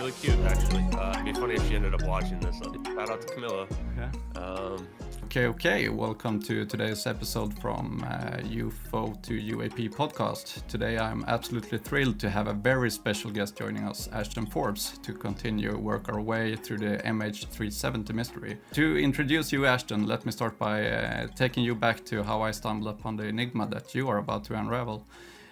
really cute, actually. It'd be funny if she ended up watching this. Shout out to Camilla. Okay. Welcome to today's episode from UFO to UAP podcast. Today I'm absolutely thrilled to have a very special guest joining us, Ashton Forbes, to continue work our way through the MH370 mystery. To introduce you, Ashton, let me start by taking you back to how I stumbled upon the enigma that you are about to unravel.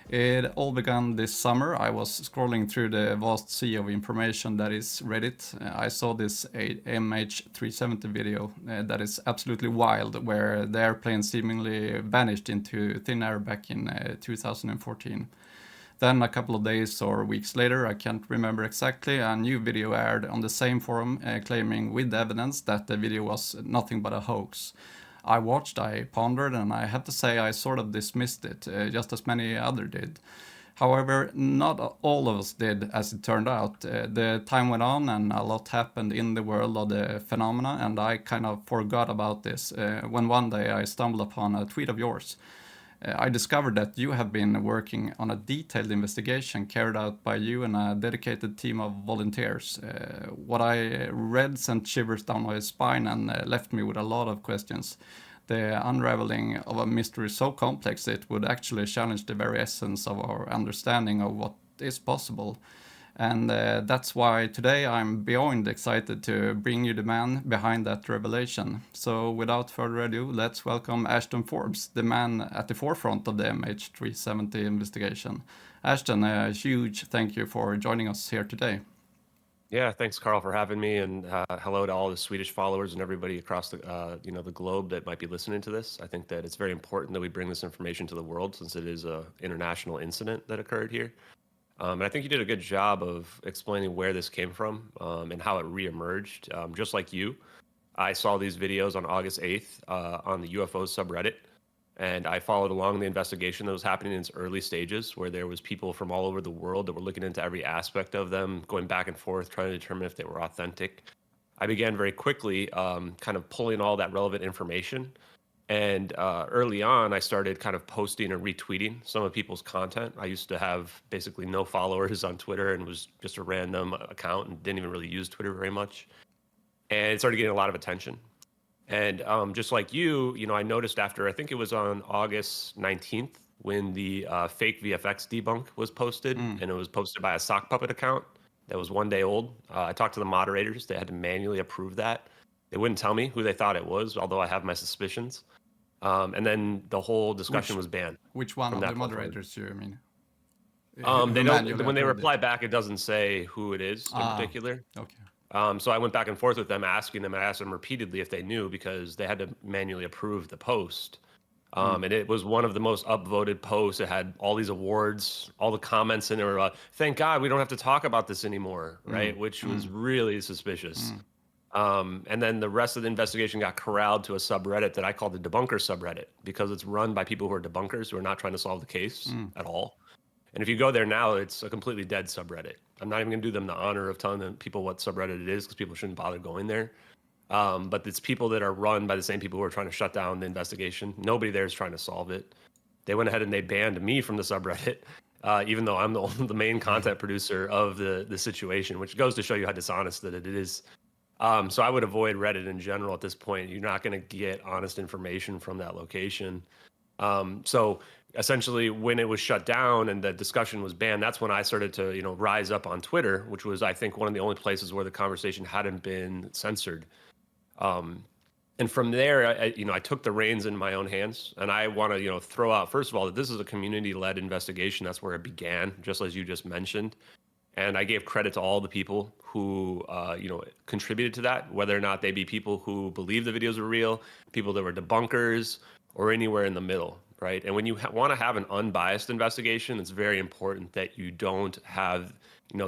It all began this summer. I was scrolling through the vast sea of information that is Reddit. I saw this MH370 video that is absolutely wild, where the airplane seemingly vanished into thin air back in 2014. Then a couple of days or weeks later, I can't remember exactly, a new video aired on the same forum claiming with evidence that the video was nothing but a hoax. I watched, I pondered, and I have to say I sort of dismissed it, just as many others did. However, not all of us did, as it turned out. The time went on and a lot happened in the world of the phenomena, and I kind of forgot about this when one day I stumbled upon a tweet of yours. I discovered that you have been working on a detailed investigation carried out by you and a dedicated team of volunteers. What I read sent shivers down my spine and left me with a lot of questions. The unraveling of a mystery so complex it would actually challenge the very essence of our understanding of what is possible. And that's why today I'm beyond excited to bring you the man behind that revelation. So without further ado, let's welcome Ashton Forbes, the man at the forefront of the MH370 investigation. Ashton, a huge thank you for joining us here today. Yeah, thanks, Carl, for having me, and hello to all the Swedish followers and everybody across the the globe that might be listening to this. I think that it's very important that we bring this information to the world, since it is an international incident that occurred here. And I think you did a good job of explaining where this came from and how it reemerged. Just like you, I saw these videos on August 8th on the UFO subreddit, and I followed along the investigation that was happening in its early stages, where there was people from all over the world that were looking into every aspect of them, going back and forth, trying to determine if they were authentic. I began very quickly kind of pulling all that relevant information. And early on, I started kind of posting and retweeting some of people's content. I used to have basically no followers on Twitter and was just a random account and didn't even really use Twitter very much. And it started getting a lot of attention. And just like you, I noticed after, I think it was on August 19th, when the fake VFX debunk was posted, and it was posted by a sock puppet account that was 1 day old. I talked to the moderators. They had to manually approve that. They wouldn't tell me who they thought it was, although I have my suspicions. And then the whole discussion was banned. Which one of the moderators do you mean? They don't. When they reply back, it doesn't say who it is in particular. Okay. So I went back and forth with them, asking them. I asked them repeatedly if they knew, because they had to manually approve the post. And it was one of the most upvoted posts. It had all these awards, all the comments in there were, thank God we don't have to talk about this anymore, right? Which was really suspicious. And then the rest of the investigation got corralled to a subreddit that I call the debunker subreddit, because it's run by people who are debunkers, who are not trying to solve the case at all. And if you go there now, it's a completely dead subreddit. I'm not even going to do them the honor of telling people what subreddit it is, because people shouldn't bother going there. But it's people that are run by the same people who are trying to shut down the investigation. Nobody there is trying to solve it. They went ahead and they banned me from the subreddit, even though I'm the main content producer of the situation, which goes to show you how dishonest that it is. So I would avoid Reddit in general at this point. You're not going to get honest information from that location. So essentially, when it was shut down and the discussion was banned, that's when I started to, rise up on Twitter, which was, I think, one of the only places where the conversation hadn't been censored. And from there, I took the reins in my own hands, and I want to, throw out, first of all, that this is a community-led investigation. That's where it began, just as you just mentioned. And I gave credit to all the people who, contributed to that, whether or not they be people who believe the videos were real, people that were debunkers, or anywhere in the middle, right? And when you want to have an unbiased investigation, it's very important that you don't have,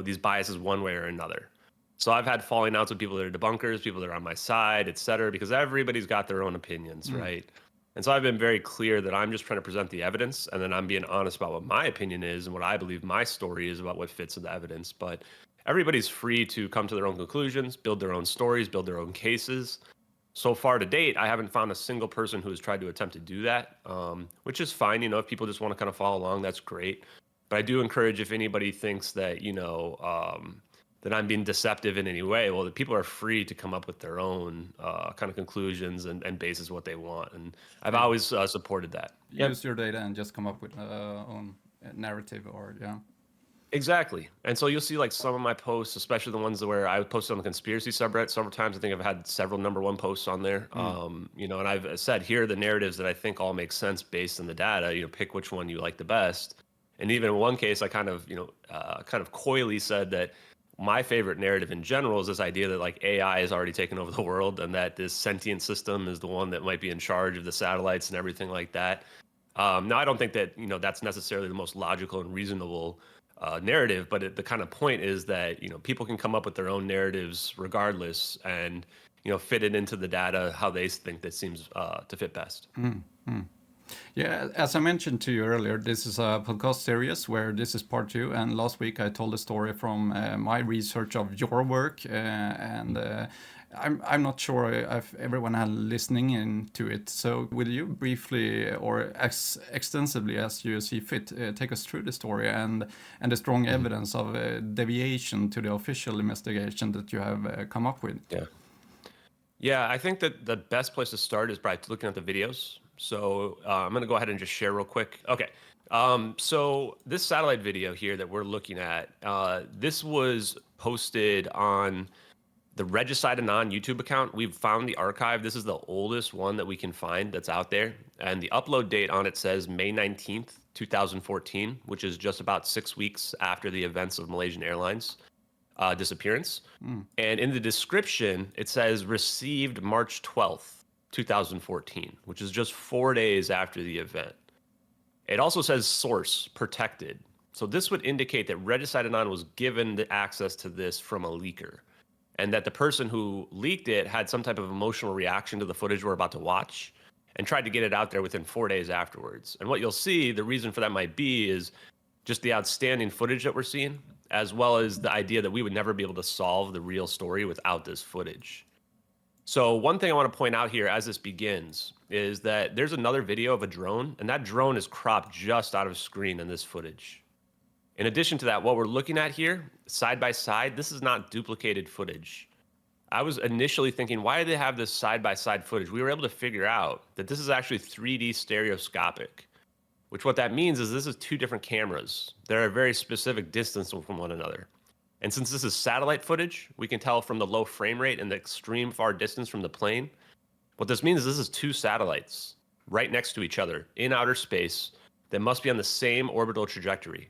these biases one way or another. So I've had falling outs with people that are debunkers, people that are on my side, et cetera, because everybody's got their own opinions, right? And so I've been very clear that I'm just trying to present the evidence, and then I'm being honest about what my opinion is and what I believe my story is about what fits in the evidence. But everybody's free to come to their own conclusions, build their own stories, build their own cases. So far to date, I haven't found a single person who has tried to attempt to do that, which is fine. If people just want to kind of follow along, that's great. But I do encourage, if anybody thinks that, that I'm being deceptive in any way. Well, the people are free to come up with their own kind of conclusions and basis what they want. And I've Yeah. always supported that. Yep. Use your data and just come up with own narrative, or yeah. Exactly. And so you'll see like some of my posts, especially the ones where I posted on the conspiracy subreddit several times. I think I've had several #1 posts on there. And I've said here are the narratives that I think all make sense based on the data. Pick which one you like the best. And even in one case, I kind of coyly said that my favorite narrative in general is this idea that like AI has already taken over the world and that this sentient system is the one that might be in charge of the satellites and everything like that. Now, I don't think that, that's necessarily the most logical and reasonable narrative, but the kind of point is that, people can come up with their own narratives regardless and, fit it into the data how they think that seems to fit best. Yeah, as I mentioned to you earlier, this is a podcast series where this is part 2. And last week I told a story from my research of your work, and I'm not sure if everyone had listening into it. So will you briefly or as extensively as you see fit take us through the story and the strong evidence of deviation to the official investigation that you have come up with? Yeah, I think that the best place to start is by looking at the videos. So I'm going to go ahead and just share real quick. Okay. So this satellite video here that we're looking at, this was posted on the Regicide Anon YouTube account. We've found the archive. This is the oldest one that we can find that's out there. And the upload date on it says May 19th, 2014, which is just about 6 weeks after the events of Malaysian Airlines disappearance. And in the description, it says received March 12th, 2014, which is just 4 days after the event. It also says source protected. So this would indicate that Regicide Anon was given the access to this from a leaker, and that the person who leaked it had some type of emotional reaction to the footage we're about to watch and tried to get it out there within 4 days afterwards. And what you'll see, the reason for that might be is just the outstanding footage that we're seeing, as well as the idea that we would never be able to solve the real story without this footage. So one thing I want to point out here as this begins is that there's another video of a drone, and that drone is cropped just out of screen in this footage. In addition to that, what we're looking at here, side by side, this is not duplicated footage. I was initially thinking, why do they have this side-by-side footage? We were able to figure out that this is actually 3D stereoscopic, which what that means is this is 2 different cameras. They're a very specific distance from one another. And since this is satellite footage, we can tell from the low frame rate and the extreme far distance from the plane. What this means is this is 2 satellites right next to each other in outer space that must be on the same orbital trajectory.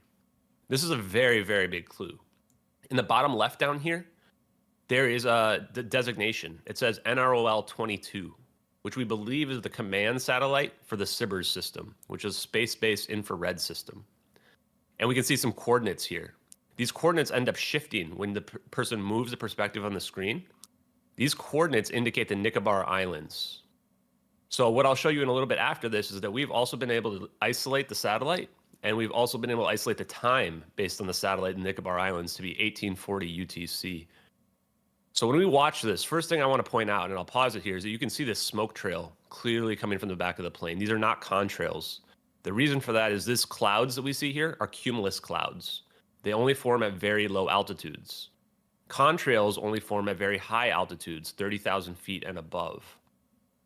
This is a very, very big clue. In the bottom left down here, there is the designation. It says NROL 22, which we believe is the command satellite for the SBIRS system, which is space-based infrared system. And we can see some coordinates here. These coordinates end up shifting when the person moves the perspective on the screen. These coordinates indicate the Nicobar Islands. So what I'll show you in a little bit after this is that we've also been able to isolate the satellite, and we've also been able to isolate the time based on the satellite in Nicobar Islands to be 1840 UTC. So when we watch this, first thing I want to point out, and I'll pause it here, is that you can see this smoke trail clearly coming from the back of the plane. These are not contrails. The reason for that is these clouds that we see here are cumulus clouds. They only form at very low altitudes. Contrails only form at very high altitudes, 30,000 feet and above.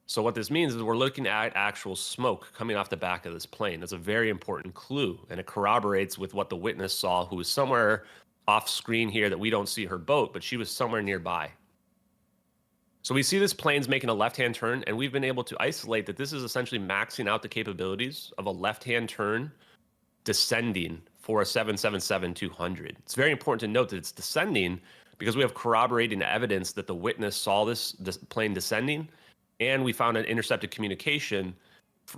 So what this means is we're looking at actual smoke coming off the back of this plane. That's a very important clue, and it corroborates with what the witness saw, who was somewhere off screen here that we don't see her boat, but she was somewhere nearby. So we see this plane's making a left-hand turn, and we've been able to isolate that this is essentially maxing out the capabilities of a left-hand turn descending for a 777-200. It's very important to note that it's descending because we have corroborating evidence that the witness saw this plane descending, and we found an intercepted communication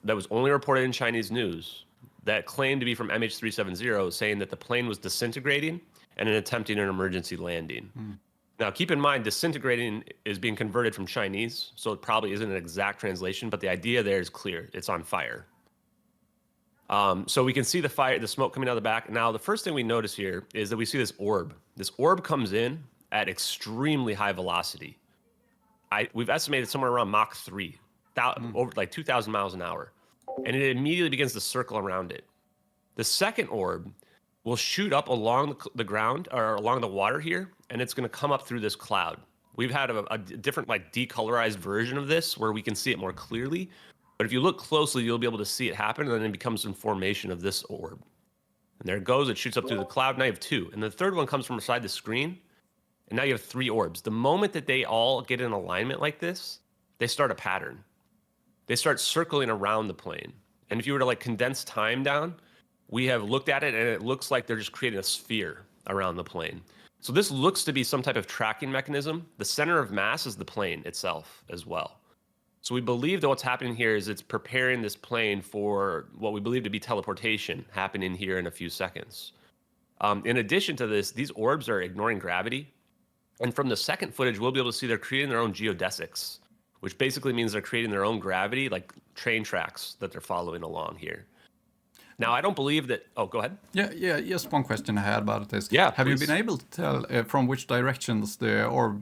that was only reported in Chinese news that claimed to be from MH370, saying that the plane was disintegrating and attempting an emergency landing. Now, keep in mind, disintegrating is being converted from Chinese, so it probably isn't an exact translation, but the idea there is clear. It's on fire. So we can see the fire, the smoke coming out of the back. Now, the first thing we notice here is that we see this orb. This orb comes in at extremely high velocity. We've estimated somewhere around Mach 3, over like 2,000 miles an hour. And it immediately begins to circle around it. The second orb will shoot up along the ground or along the water here, and it's going to come up through this cloud. We've had a different like decolorized version of this where we can see it more clearly. But if you look closely, you'll be able to see it happen, and then it becomes in formation of this orb. And there it goes. It shoots up through the cloud. Now you have two. And the third one comes from beside the screen. And now you have three orbs. The moment that they all get in alignment like this, they start a pattern. They start circling around the plane. And if you were to like condense time down, we have looked at it and it looks like they're just creating a sphere around the plane. So this looks to be some type of tracking mechanism. The center of mass is the plane itself as well. So we believe that what's happening here is it's preparing this plane for what we believe to be teleportation happening here in a few seconds. In addition to this, these orbs are ignoring gravity. And from the second footage, we'll be able to see they're creating their own geodesics, which basically means they're creating their own gravity, like train tracks that they're following along here. Now, I don't believe that... Oh, go ahead. Yeah. Just one question I had about this. Yeah, Have please. you been able to tell from which directions the orb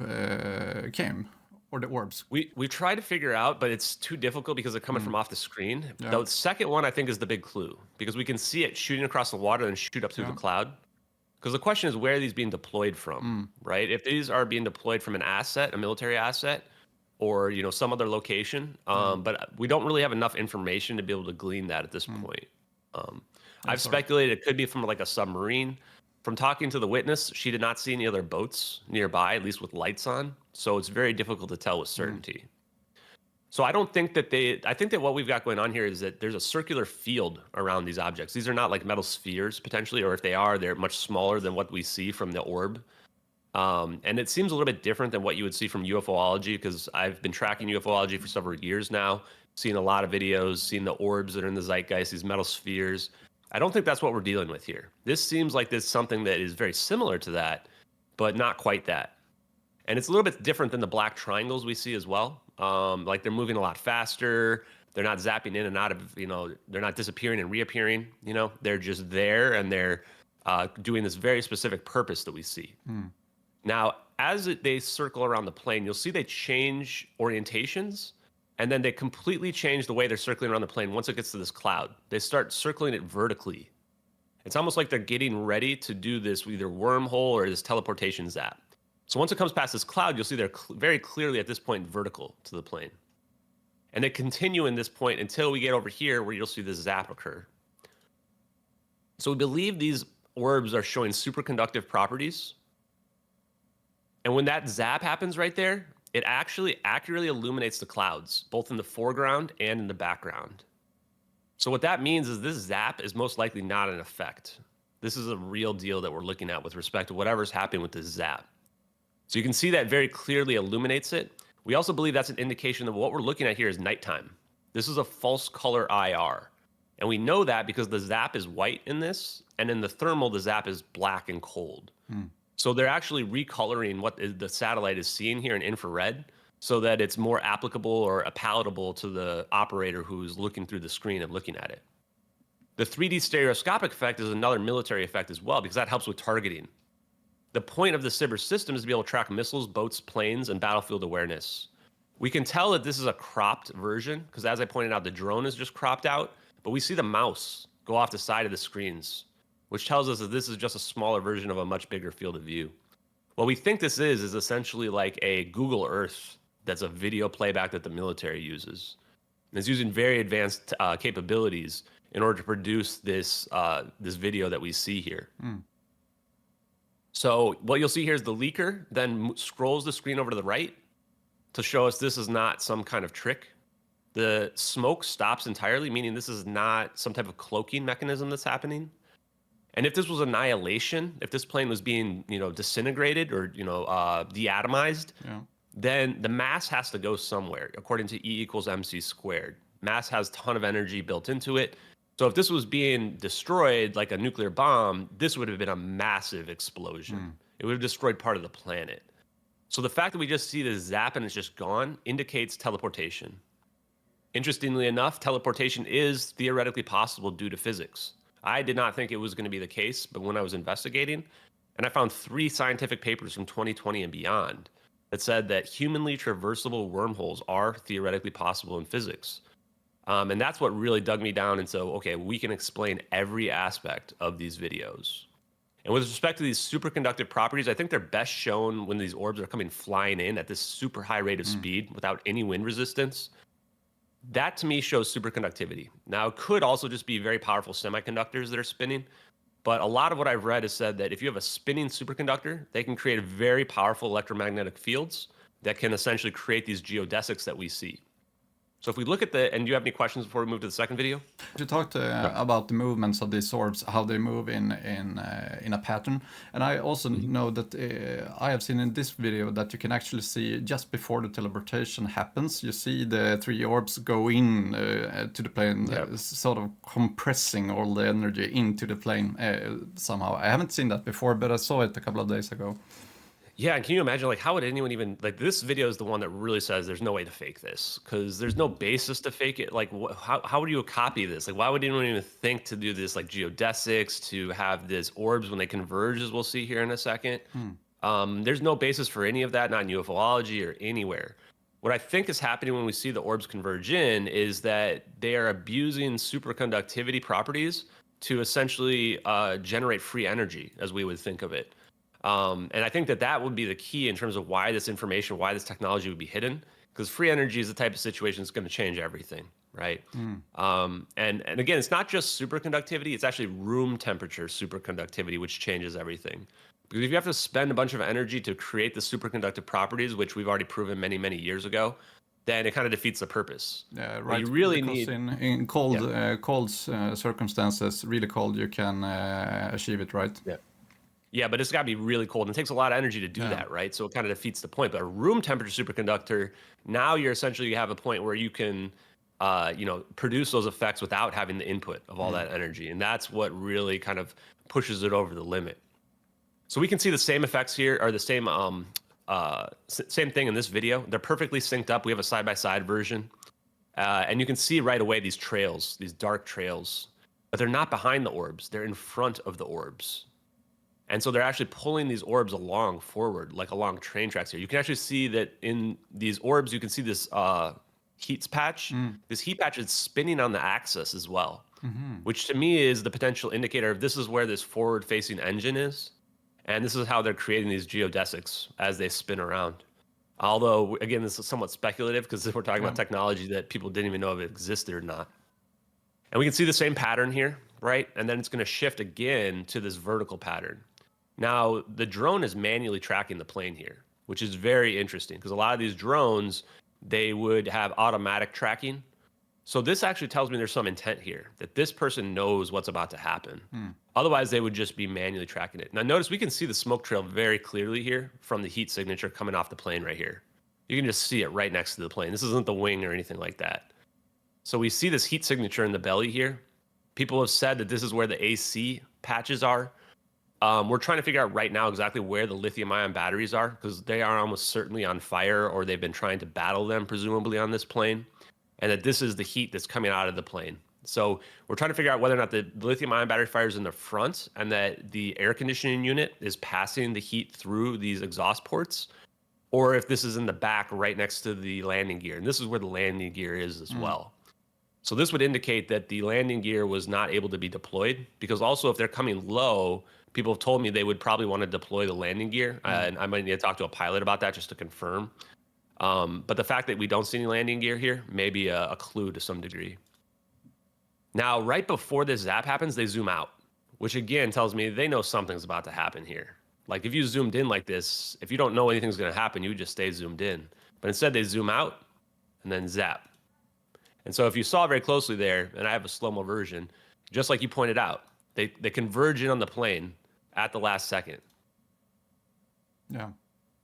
came, or the orbs? We try to figure out, but it's too difficult because they're coming from off the screen. Yeah. The second one, I think, is the big clue, because we can see it shooting across the water and shoot up through the cloud. Because the question is, where are these being deployed from, right? If these are being deployed from an asset, a military asset, or some other location, but we don't really have enough information to be able to glean that at this point. I've speculated it could be from like a submarine. From talking to the witness, she did not see any other boats nearby, at least with lights on. So it's very difficult to tell with certainty. So I don't think that I think that what we've got going on here is that there's a circular field around these objects. These are not like metal spheres potentially, or if they are, they're much smaller than what we see from the orb. And it seems a little bit different than what you would see from UFOlogy, because I've been tracking UFOlogy for several years now, seen a lot of videos, seen the orbs that are in the zeitgeist, these metal spheres. I don't think that's what we're dealing with here. This seems like this something that is very similar to that, but not quite that. And it's a little bit different than the black triangles we see as well. Like they're moving a lot faster. They're not zapping in and out of, they're not disappearing and reappearing. They're just there, and they're doing this very specific purpose that we see. Now, as they circle around the plane, you'll see they change orientations, and then they completely change the way they're circling around the plane once it gets to this cloud. They start circling it vertically. It's almost like they're getting ready to do this either wormhole or this teleportation zap. So once it comes past this cloud, you'll see they're very clearly at this point vertical to the plane. And they continue in this point until we get over here where you'll see this zap occur. So we believe these orbs are showing superconductive properties. And when that zap happens right there, it actually accurately illuminates the clouds, both in the foreground and in the background. So what that means is this zap is most likely not an effect. This is a real deal that we're looking at with respect to whatever's happening with this zap. So you can see that very clearly illuminates it. We also believe that's an indication that what we're looking at here is nighttime. This is a false color IR. And we know that because the zap is white in this, and in the thermal, the zap is black and cold. So they're actually recoloring what the satellite is seeing here in infrared so that it's more applicable or palatable to the operator who's looking through the screen and looking at it. The 3D stereoscopic effect is another military effect as well, because that helps with targeting. The point of the Cyber system is to be able to track missiles, boats, planes, and battlefield awareness. We can tell that this is a cropped version, because as I pointed out, the drone is just cropped out, but we see the mouse go off the side of the screens, which tells us that this is just a smaller version of a much bigger field of view. What we think this is essentially like a Google Earth that's a video playback that the military uses. And it's using very advanced capabilities in order to produce this video that we see here. So what you'll see here is the leaker then scrolls the screen over to the right to show us this is not some kind of trick. The smoke stops entirely, meaning this is not some type of cloaking mechanism that's happening. And if this was annihilation, if this plane was being, disintegrated or, deatomized, then the mass has to go somewhere, according to E = mc squared. Mass has a ton of energy built into it. So if this was being destroyed like a nuclear bomb, this would have been a massive explosion. It would have destroyed part of the planet. So the fact that we just see this zap and it's just gone indicates teleportation. Interestingly enough, teleportation is theoretically possible due to physics. I did not think it was going to be the case, but when I was investigating, and I found 3 scientific papers from 2020 and beyond that said that humanly traversable wormholes are theoretically possible in physics. And that's what really dug me down and so, okay, we can explain every aspect of these videos. And with respect to these superconductive properties, I think they're best shown when these orbs are coming flying in at this super high rate of speed without any wind resistance. That to me shows superconductivity. Now, it could also just be very powerful semiconductors that are spinning, but a lot of what I've read has said that if you have a spinning superconductor, they can create very powerful electromagnetic fields that can essentially create these geodesics that we see. So if we look at and do you have any questions before we move to the second video? You talked about the movements of these orbs, how they move in a pattern, and I also know that I have seen in this video that you can actually see just before the teleportation happens, you see the 3 orbs go in to the plane, sort of compressing all the energy into the plane somehow. I haven't seen that before, but I saw it a couple of days ago. Yeah, and can you imagine, like, how would anyone even, like, this video is the one that really says there's no way to fake this, because there's no basis to fake it. Like, how would you copy this? Like, why would anyone even think to do this, like, geodesics, to have this orbs when they converge, as we'll see here in a second? There's no basis for any of that, not in ufology or anywhere. What I think is happening when we see the orbs converge in is that they are abusing superconductivity properties to essentially generate free energy, as we would think of it. And I think that would be the key in terms of why this information, why this technology would be hidden, because free energy is the type of situation that's going to change everything, right? And again, it's not just superconductivity, it's actually room temperature superconductivity, which changes everything. Because if you have to spend a bunch of energy to create the superconductive properties, which we've already proven many, many years ago, then it kind of defeats the purpose. Yeah, right. What you really because need in cold circumstances, really cold, you can achieve it, right? Yeah, but it's got to be really cold, and it takes a lot of energy to do that, right? So it kind of defeats the point. But a room temperature superconductor, now you have a point where you can, produce those effects without having the input of all that energy, and that's what really kind of pushes it over the limit. So we can see the same effects here, or the same same thing in this video. They're perfectly synced up. We have a side-by-side version, and you can see right away these trails, these dark trails, but they're not behind the orbs. They're in front of the orbs. And so they're actually pulling these orbs along forward, like along train tracks here. You can actually see that in these orbs, you can see this heat patch. This heat patch is spinning on the axis as well, which to me is the potential indicator of this is where this forward-facing engine is. And this is how they're creating these geodesics as they spin around. Although, again, this is somewhat speculative because we're talking about technology that people didn't even know if it existed or not. And we can see the same pattern here, right? And then it's going to shift again to this vertical pattern. Now, the drone is manually tracking the plane here, which is very interesting because a lot of these drones, they would have automatic tracking. So this actually tells me there's some intent here, that this person knows what's about to happen. Otherwise, they would just be manually tracking it. Now, notice we can see the smoke trail very clearly here from the heat signature coming off the plane right here. You can just see it right next to the plane. This isn't the wing or anything like that. So we see this heat signature in the belly here. People have said that this is where the AC patches are. We're trying to figure out right now exactly where the lithium-ion batteries are because they are almost certainly on fire, or they've been trying to battle them, presumably, on this plane, and that this is the heat that's coming out of the plane. So we're trying to figure out whether or not the lithium-ion battery fire is in the front and that the air conditioning unit is passing the heat through these exhaust ports, or if this is in the back right next to the landing gear. And this is where the landing gear is as well. So this would indicate that the landing gear was not able to be deployed, because also if they're coming low, people have told me they would probably want to deploy the landing gear. And I might need to talk to a pilot about that just to confirm. But the fact that we don't see any landing gear here may be a clue to some degree. Now, right before this zap happens, they zoom out, which again tells me they know something's about to happen here. Like if you zoomed in like this, if you don't know anything's going to happen, you would just stay zoomed in. But instead they zoom out and then zap. And so if you saw very closely there, and I have a slow-mo version, just like you pointed out, they converge in on the plane at the last second.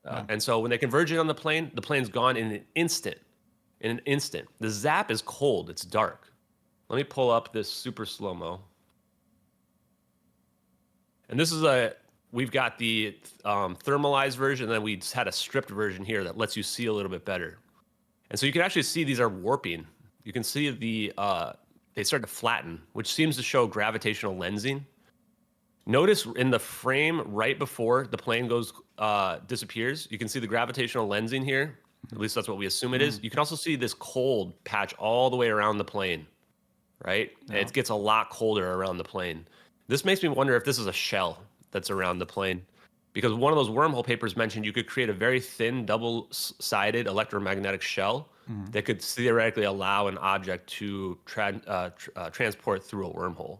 And so when they converge in on the plane's gone in an instant. In an instant. The zap is cold. It's dark. Let me pull up this super slow-mo. And this is we've got the thermalized version, and then we just had a stripped version here that lets you see a little bit better. And so you can actually see these are warping. You can see they start to flatten, which seems to show gravitational lensing. Notice in the frame right before the plane disappears, you can see the gravitational lensing here. At least that's what we assume it is. You can also see this cold patch all the way around the plane, right? It gets a lot colder around the plane. This makes me wonder if this is a shell, that's around the plane. Because one of those wormhole papers mentioned you could create a very thin, double-sided electromagnetic shell that could theoretically allow an object to transport through a wormhole.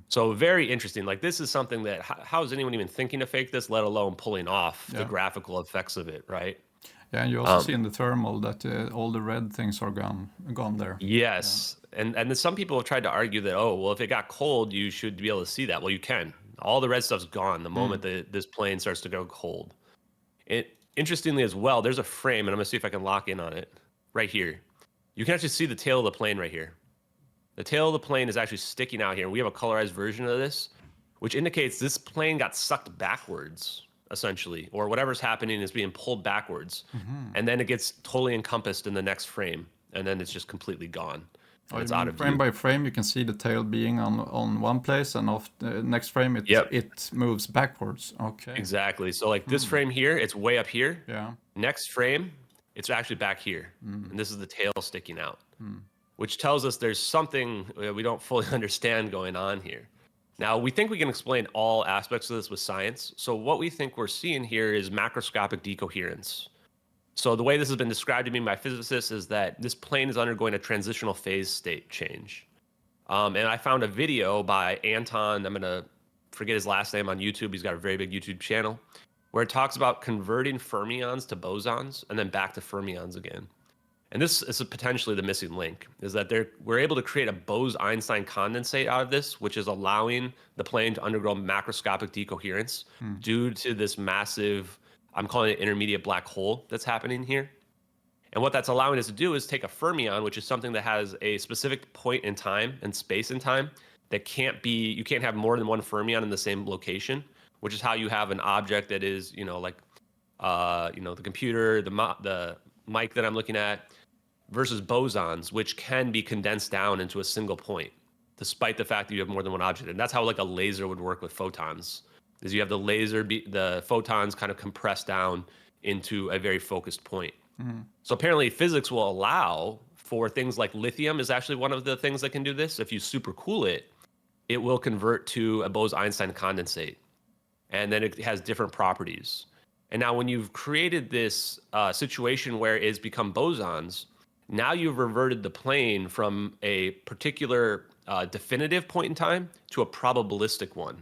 So very interesting. Like this is something that how is anyone even thinking to fake this, let alone pulling off the graphical effects of it, right? Yeah, and you also see in the thermal that all the red things are gone there. Yes, and then some people have tried to argue that, oh, well, if it got cold, you should be able to see that. Well, you can. All the red stuff's gone the moment that this plane starts to go cold. Interestingly as well, there's a frame, and I'm gonna see if I can lock in on it right here. You can actually see the tail of the plane right here. The tail of the plane is actually sticking out here. We have a colorized version of this, which indicates this plane got sucked backwards, essentially, or whatever's happening is being pulled backwards. And then it gets totally encompassed in the next frame, and then it's just completely gone. Oh, it's you out mean of frame view. by frame, you can see the tail being on one place, and off the next frame, it moves backwards. Okay. Exactly. So like this frame here, it's way up here. Yeah. Next frame, it's actually back here. And this is the tail sticking out, which tells us there's something we don't fully understand going on here. Now, we think we can explain all aspects of this with science. So what we think we're seeing here is macroscopic decoherence. So the way this has been described to me by physicists is that this plane is undergoing a transitional phase state change. And I found a video by Anton, I'm going to forget his last name on YouTube. He's got a very big YouTube channel where it talks about converting fermions to bosons and then back to fermions again. And this is potentially the missing link, is that we're able to create a Bose-Einstein condensate out of this, which is allowing the plane to undergo macroscopic decoherence due to this massive, I'm calling it intermediate black hole that's happening here. And what that's allowing us to do is take a fermion, which is something that has a specific point in time and space and time that you can't have more than one fermion in the same location, which is how you have an object that is, the computer, the mic that I'm looking at, versus bosons, which can be condensed down into a single point, despite the fact that you have more than one object. And that's how like a laser would work with photons, is you have the photons kind of compressed down into a very focused point. So apparently physics will allow for things like lithium is actually one of the things that can do this. If you supercool it, it will convert to a Bose-Einstein condensate. And then it has different properties. And now when you've created this situation where it's become bosons, now you've reverted the plane from a particular definitive point in time to a probabilistic one.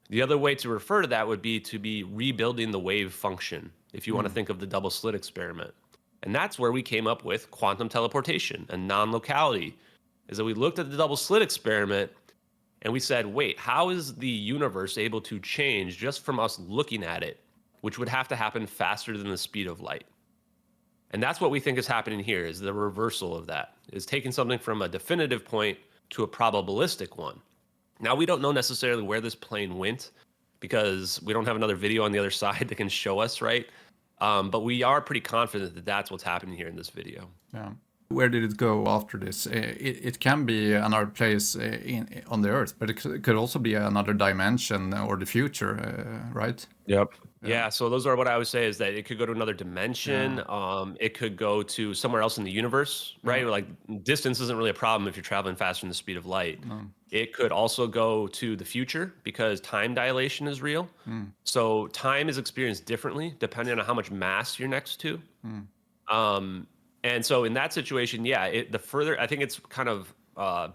The other way to refer to that would be to be rebuilding the wave function, if you want to think of the double slit experiment. And that's where we came up with quantum teleportation and non-locality, is that we looked at the double slit experiment and we said, wait, how is the universe able to change just from us looking at it, which would have to happen faster than the speed of light? And that's what we think is happening here, is the reversal of that, is taking something from a definitive point to a probabilistic one. Now, we don't know necessarily where this plane went because we don't have another video on the other side that can show us, right? But we are pretty confident that that's what's happening here in this video. Yeah. Where did it go after this? It can be another place on the Earth, but it could also be another dimension or the future, right? Yep. Yeah. So those are what I would say, is that it could go to another dimension. It could go to somewhere else in the universe, right? Like distance isn't really a problem if you're traveling faster than the speed of light. It could also go to the future because time dilation is real. So time is experienced differently depending on how much mass you're next to. And so in that situation, the further, I think it's kind of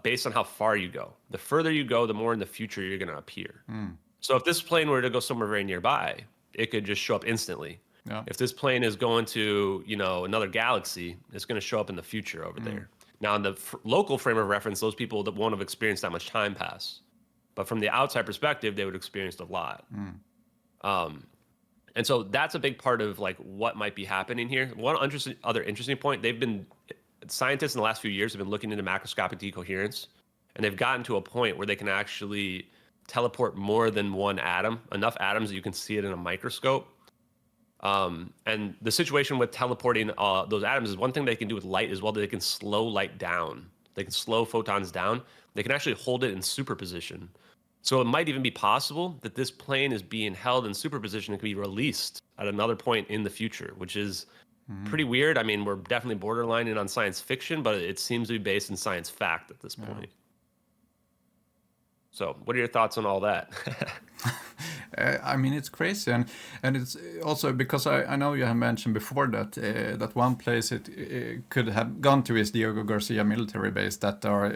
based on how far you go. The further you go, the more in the future you're going to appear. So if this plane were to go somewhere very nearby, it could just show up instantly. Yeah. If this plane is going to, another galaxy, it's going to show up in the future over there. Now, in the local frame of reference, those people that won't have experienced that much time pass. But from the outside perspective, they would have experienced a lot. And so that's a big part of like what might be happening here. One other interesting point, scientists in the last few years have been looking into macroscopic decoherence, and they've gotten to a point where they can actually teleport more than one atom, enough atoms that you can see it in a microscope. And the situation with teleporting those atoms is one thing they can do with light as well, that they can slow light down. They can slow photons down. They can actually hold it in superposition. So it might even be possible that this plane is being held in superposition and can be released at another point in the future, which is pretty weird. I mean, we're definitely borderlining on science fiction, but it seems to be based in science fact at this point. So what are your thoughts on all that? I mean, it's crazy, and it's also because I know you have mentioned before that that one place it could have gone to is Diego Garcia military base that are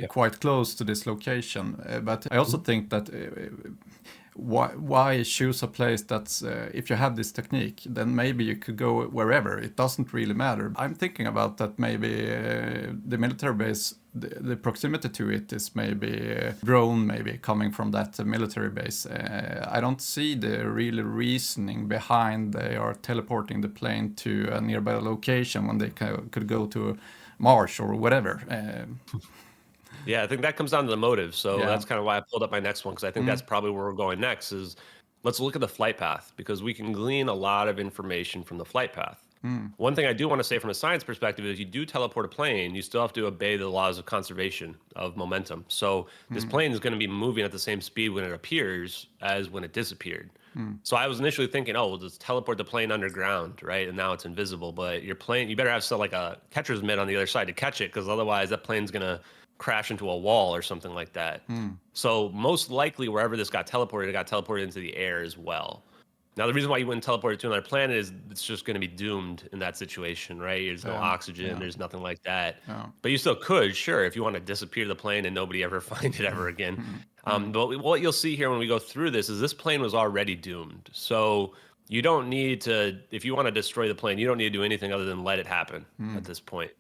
quite close to this location. But I also think that why choose a place that's if you have this technique, then maybe you could go wherever. It doesn't really matter. I'm thinking about that maybe the military base, the proximity to it is maybe drone maybe coming from that military base. I don't see the real reasoning behind they are teleporting the plane to a nearby location when they could go to Mars or whatever. Yeah, I think that comes down to the motive. So that's kind of why I pulled up my next one, because I think that's probably where we're going next is let's look at the flight path, because we can glean a lot of information from the flight path. One thing I do want to say from a science perspective is you do teleport a plane, you still have to obey the laws of conservation of momentum. So this plane is going to be moving at the same speed when it appears as when it disappeared. So I was initially thinking, oh, we'll just teleport the plane underground, right? And now it's invisible. But your plane, you better have like a catcher's mitt on the other side to catch it, because otherwise that plane's going to crash into a wall or something like that. So most likely wherever this got teleported, it got teleported into the air as well. Now, the reason why you wouldn't teleport it to another planet is it's just going to be doomed in that situation, right? There's no oxygen, there's nothing like that. But you still could, sure, if you want to disappear the plane and nobody ever find it ever again. But what you'll see here when we go through this is this plane was already doomed. So you don't need to, if you want to destroy the plane, you don't need to do anything other than let it happen at this point.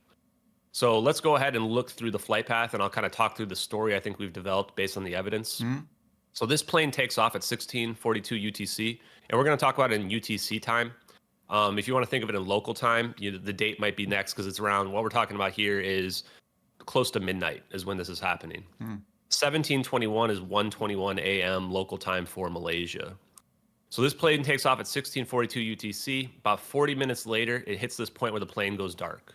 So let's go ahead and look through the flight path, and I'll kind of talk through the story I think we've developed based on the evidence. So this plane takes off at 16:42 UTC, and we're going to talk about it in UTC time. If you want to think of it in local time, the date might be next, because it's around, what we're talking about here is close to midnight is when this is happening. 1721 is 1:21 a.m. local time for Malaysia. So this plane takes off at 16:42 UTC. About 40 minutes later, it hits this point where the plane goes dark.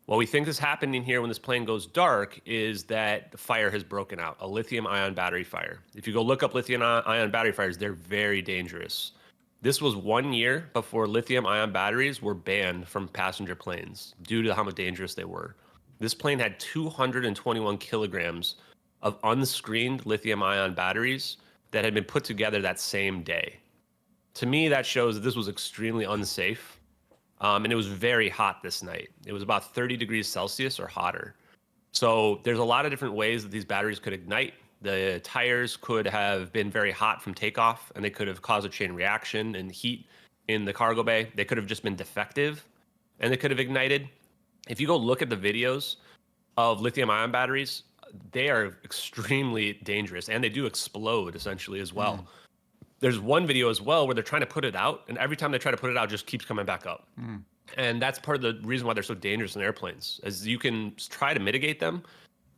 What we think is happening here when this plane goes dark is that the fire has broken out, a lithium-ion battery fire. If you go look up lithium-ion battery fires, they're very dangerous. This was 1 year before lithium-ion batteries were banned from passenger planes due to how dangerous they were. This plane had 221 kilograms of unscreened lithium-ion batteries that had been put together that same day. To me, that shows that this was extremely unsafe. And it was very hot this night. It was about 30 degrees Celsius or hotter. So there's a lot of different ways that these batteries could ignite. The tires could have been very hot from takeoff, and they could have caused a chain reaction and heat in the cargo bay. They could have just been defective, and they could have ignited. If you go look at the videos of lithium-ion batteries, they are extremely dangerous, and they do explode essentially as well. There's one video as well where they're trying to put it out, and every time they try to put it out, it just keeps coming back up. And that's part of the reason why they're so dangerous in airplanes, is you can try to mitigate them,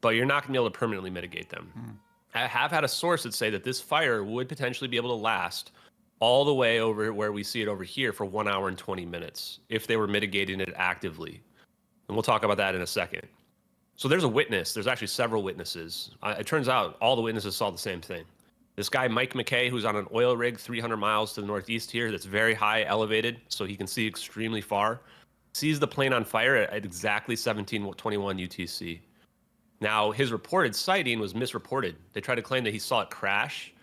but you're not going to be able to permanently mitigate them. I have had a source that say that this fire would potentially be able to last all the way over where we see it over here for 1 hour and 20 minutes if they were mitigating it actively. And we'll talk about that in a second. So there's a witness. There's actually several witnesses. It turns out all the witnesses saw the same thing. This guy, Mike McKay, who's on an oil rig 300 miles to the northeast here that's very high elevated, so he can see extremely far, sees the plane on fire at exactly 17:21 UTC. Now, his reported sighting was misreported. They tried to claim that he saw it crash.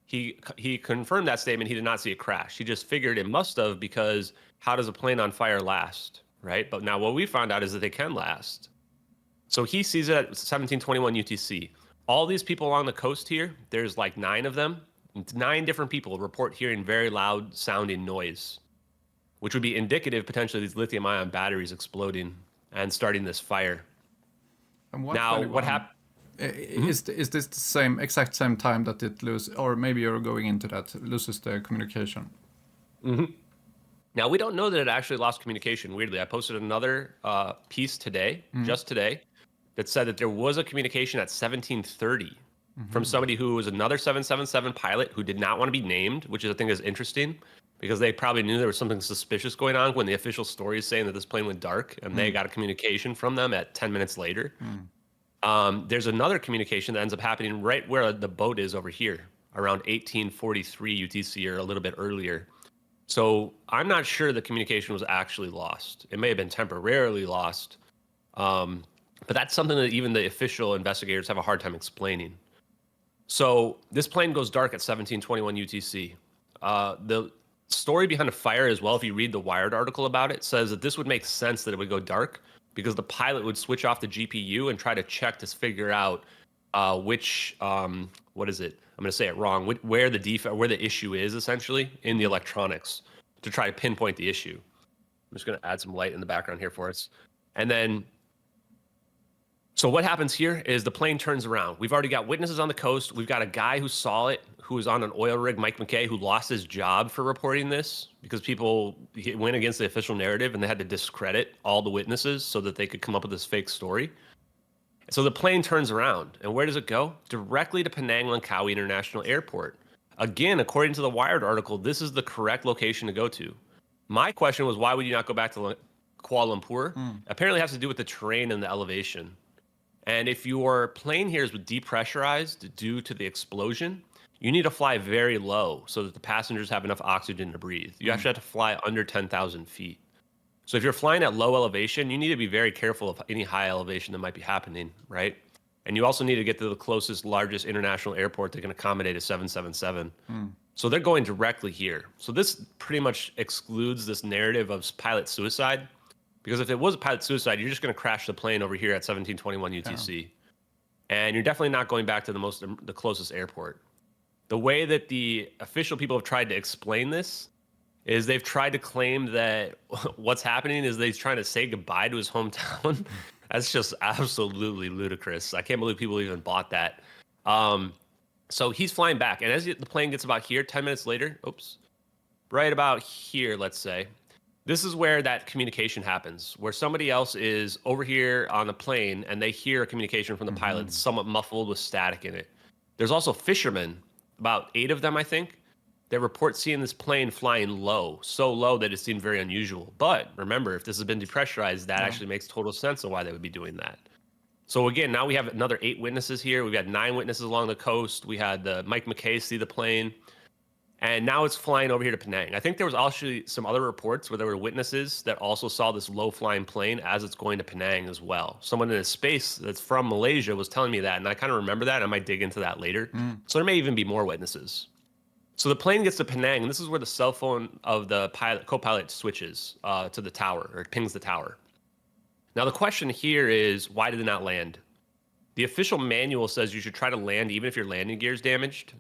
He confirmed that statement. He did not see it crash. He just figured it must have, because how does a plane on fire last, right? But now what we found out is that they can last. So he sees it at 17:21 UTC. All these people along the coast here, there's like 9 of them. 9 different people report hearing very loud sounding noise, which would be indicative potentially of these lithium-ion batteries exploding and starting this fire. And what happened? Is this the exact same time that it loses, or maybe you're going into that, loses the communication? Now, we don't know that it actually lost communication, weirdly. I posted another piece today, just today, that said that there was a communication at 17:30 from somebody who was another 777 pilot who did not want to be named, which I think is interesting, because they probably knew there was something suspicious going on when the official story is saying that this plane went dark, and they got a communication from them at 10 minutes later. There's another communication that ends up happening right where the boat is over here, around 18:43 UTC or a little bit earlier. So I'm not sure the communication was actually lost. It may have been temporarily lost. But that's something that even the official investigators have a hard time explaining. So this plane goes dark at 17:21 UTC. The story behind the fire as well, if you read the Wired article about it, says that this would make sense that it would go dark because the pilot would switch off the GPU and try to check to figure out which what is it? I'm going to say it wrong. Where the issue is essentially in the electronics to try to pinpoint the issue. I'm just going to add some light in the background here for us, and then. So what happens here is the plane turns around. We've already got witnesses on the coast. We've got a guy who saw it, who was on an oil rig, Mike McKay, who lost his job for reporting this because people went against the official narrative and they had to discredit all the witnesses so that they could come up with this fake story. So the plane turns around, and where does it go? Directly to Penang Langkawi International Airport. Again, according to the Wired article, this is the correct location to go to. My question was, why would you not go back to Kuala Lumpur? Apparently it has to do with the terrain and the elevation. And if your plane here is depressurized due to the explosion, you need to fly very low so that the passengers have enough oxygen to breathe. You actually have to fly under 10,000 feet. So if you're flying at low elevation, you need to be very careful of any high elevation that might be happening, right? And you also need to get to the closest, largest international airport that can accommodate a 777. So they're going directly here. So this pretty much excludes this narrative of pilot suicide. Because if it was a pilot suicide, you're just going to crash the plane over here at 1721 UTC. And you're definitely not going back to the closest airport. The way that the official people have tried to explain this is they've tried to claim that what's happening is they're trying to say goodbye to his hometown. That's just absolutely ludicrous. I can't believe people even bought that. So he's flying back. And as the plane gets about here, 10 minutes later, right about here, let's say, this is where that communication happens, where somebody else is over here on the plane and they hear a communication from the pilot, somewhat muffled with static in it. There's also fishermen, about 8 of them, I think, that report seeing this plane flying low, so low that it seemed very unusual. But remember, if this has been depressurized, that actually makes total sense of why they would be doing that. So again, now we have another 8 witnesses here. We've got 9 witnesses along the coast. We had Mike McKay see the plane. And now it's flying over here to Penang. I think there was actually some other reports where there were witnesses that also saw this low-flying plane as it's going to Penang as well. Someone in a space that's from Malaysia was telling me that, and I kind of remember that. I might dig into that later. So there may even be more witnesses. So the plane gets to Penang, and this is where the cell phone of the co-pilot switches to the tower, or pings the tower. Now the question here is, why did it not land? The official manual says you should try to land even if your landing gear is damaged.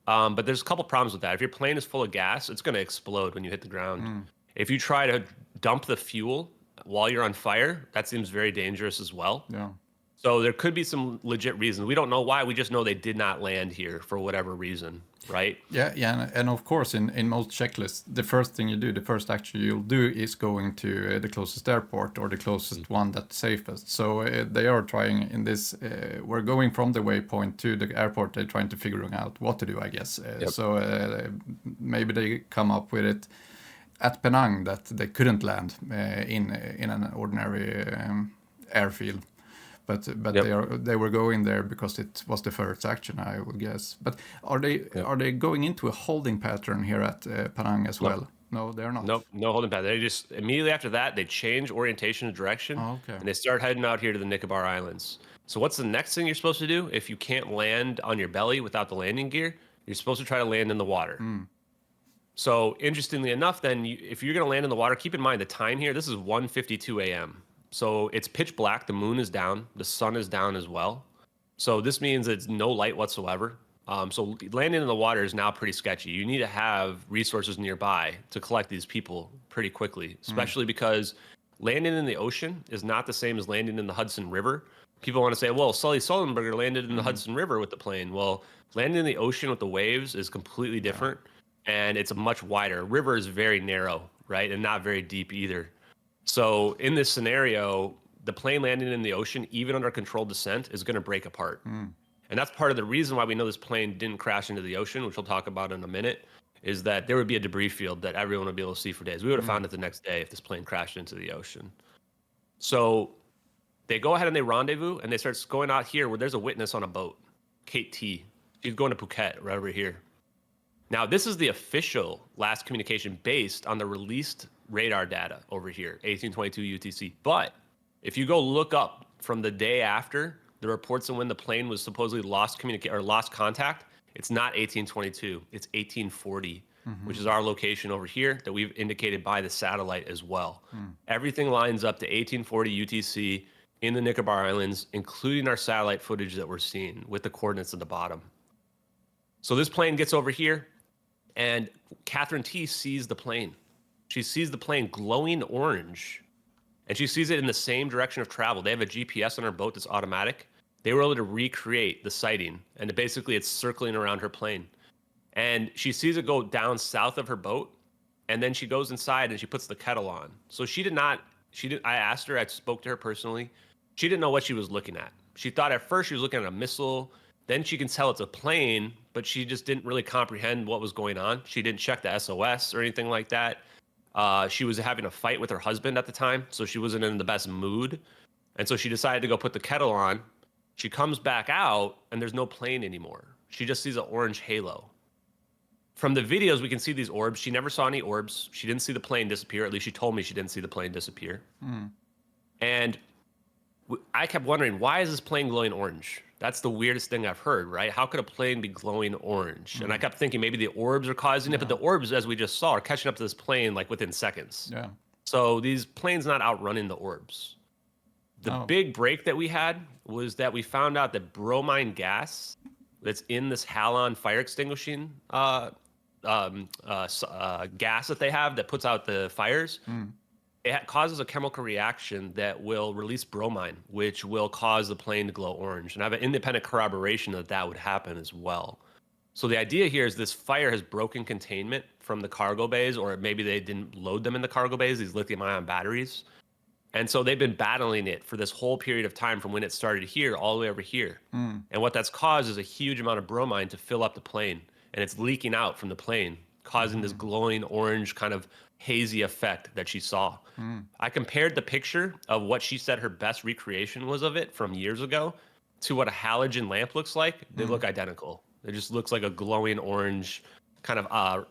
But there's a couple problems with that. If your plane is full of gas, it's going to explode when you hit the ground. If you try to dump the fuel while you're on fire, that seems very dangerous as well. So there could be some legit reasons. We don't know why. We just know they did not land here for whatever reason, right? Yeah, and of course, in most checklists, the first thing you do, the first action you'll do is going to the closest airport or the closest one that's safest. So they are trying in this, we're going from the waypoint to the airport, they're trying to figure out what to do, I guess. So maybe they come up with it at Penang that they couldn't land in an ordinary airfield. But they were going there because it was the first action, I would guess. But are they going into a holding pattern here at Penang as well? No, they're not. No holding pattern. They just immediately after that they change orientation and direction, and they start heading out here to the Nicobar Islands. So what's the next thing you're supposed to do if you can't land on your belly without the landing gear? You're supposed to try to land in the water. So interestingly enough, then if you're going to land in the water, keep in mind the time here. This is 1:52 a.m. So it's pitch black, the moon is down, the sun is down as well. So this means it's no light whatsoever. So landing in the water is now pretty sketchy. You need to have resources nearby to collect these people pretty quickly, especially because landing in the ocean is not the same as landing in the Hudson River. People want to say, well, Sully Sullenberger landed in the Hudson River with the plane. Well, landing in the ocean with the waves is completely different, and it's a much wider. River is very narrow, right, and not very deep either. So in this scenario, the plane landing in the ocean, even under controlled descent, is going to break apart. And that's part of the reason why we know this plane didn't crash into the ocean, which we'll talk about in a minute, is that there would be a debris field that everyone would be able to see for days. We would have found it the next day if this plane crashed into the ocean. So they go ahead and they rendezvous, and they start going out here where there's a witness on a boat, Kate T. She's going to Phuket, right over here. Now, this is the official last communication based on the released radar data over here, 1822 UTC. But if you go look up from the day after the reports on when the plane was supposedly lost contact, it's not 1822, it's 1840. which is our location over here that we've indicated by the satellite as well. Everything lines up to 1840 UTC in the Nicobar Islands, including our satellite footage that we're seeing with the coordinates at the bottom. So this plane gets over here, and Catherine T sees the plane. She sees the plane glowing orange, and she sees it in the same direction of travel. They have a GPS on her boat that's automatic. They were able to recreate the sighting, and basically it's circling around her plane. And she sees it go down south of her boat, and then she goes inside and she puts the kettle on. So I asked her, I spoke to her personally. She didn't know what she was looking at. She thought at first she was looking at a missile. Then she can tell it's a plane, but she just didn't really comprehend what was going on. She didn't check the SOS or anything like that. She was having a fight with her husband at the time, so she wasn't in the best mood. And so she decided to go put the kettle on. She comes back out, and there's no plane anymore. She just sees an orange halo. From the videos, we can see these orbs. She never saw any orbs. She didn't see the plane disappear. At least she told me she didn't see the plane disappear. And I kept wondering, why is this plane glowing orange? That's the weirdest thing I've heard, right? How could a plane be glowing orange? And I kept thinking maybe the orbs are causing it, but the orbs, as we just saw, are catching up to this plane like within seconds. Yeah. So these planes not outrunning the orbs. The big break that we had was that we found out that bromine gas that's in this halon fire extinguishing gas that they have that puts out the fires, it causes a chemical reaction that will release bromine, which will cause the plane to glow orange. And I have an independent corroboration that that would happen as well. So the idea here is this fire has broken containment from the cargo bays, or maybe they didn't load them in the cargo bays, these lithium-ion batteries. And so they've been battling it for this whole period of time from when it started here all the way over here. And what that's caused is a huge amount of bromine to fill up the plane. And it's leaking out from the plane, causing this glowing orange kind of hazy effect that she saw. I compared the picture of what she said her best recreation was of it from years ago to what a halogen lamp looks like. They look identical. It just looks like a glowing orange kind of,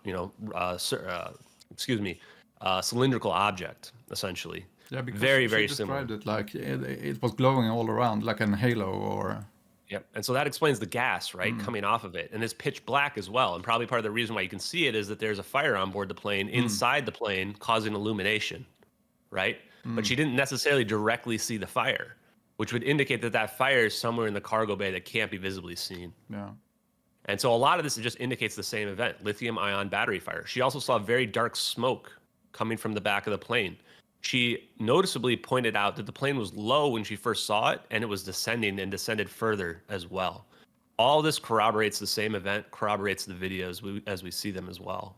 cylindrical object, essentially. Yeah, because very she similar. described it like it was glowing all around, like a halo or... Yep. And so that explains the gas, right, coming off of it. And it's pitch black as well. And probably part of the reason why you can see it is that there's a fire on board the plane, inside the plane, causing illumination, right? But she didn't necessarily directly see the fire, which would indicate that that fire is somewhere in the cargo bay that can't be visibly seen. Yeah. And so a lot of this just indicates the same event, lithium-ion battery fire. She also saw very dark smoke coming from the back of the plane. She noticeably pointed out that the plane was low when she first saw it, and it was descending and descended further as well. All this corroborates the same event, corroborates the videos as we see them as well.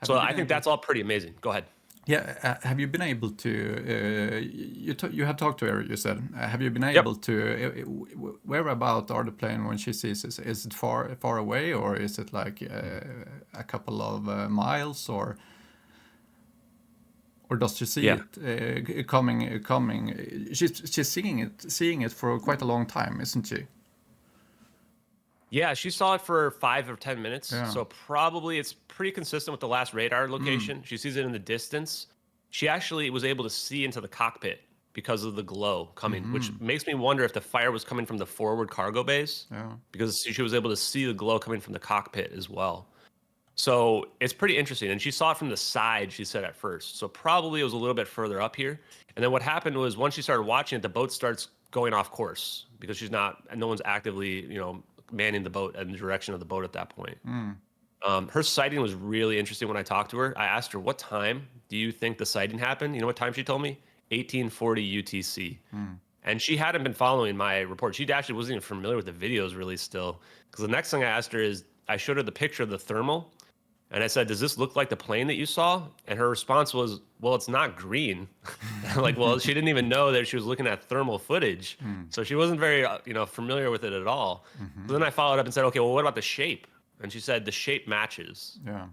So I think that's all pretty amazing. Go ahead. Yeah, have you been able to? You had talked to her. You said, have you been able to? Where about are the plane when she sees it? Is it far away, or is it like a couple of miles, or does she see it coming? She's seeing it for quite a long time, isn't she? Yeah, she saw it for 5 or 10 minutes. Yeah. So probably it's pretty consistent with the last radar location. She sees it in the distance. She actually was able to see into the cockpit because of the glow coming, which makes me wonder if the fire was coming from the forward cargo bays, because she was able to see the glow coming from the cockpit as well. So it's pretty interesting. And she saw it from the side, she said at first. So probably it was a little bit further up here. And then what happened was once she started watching it, the boat starts going off course because no one's actively, manning the boat in the direction of the boat at that point. Her sighting was really interesting when I talked to her. I asked her, what time do you think the sighting happened? You know what time she told me? 1840 UTC. And she hadn't been following my report. She actually wasn't even familiar with the videos really still. Because the next thing I asked her is, I showed her the picture of the thermal. And I said, does this look like the plane that you saw? And her response was, well, it's not green. She didn't even know that she was looking at thermal footage. So she wasn't very, familiar with it at all. So then I followed up and said, okay, well, what about the shape? And she said, the shape matches. Yeah.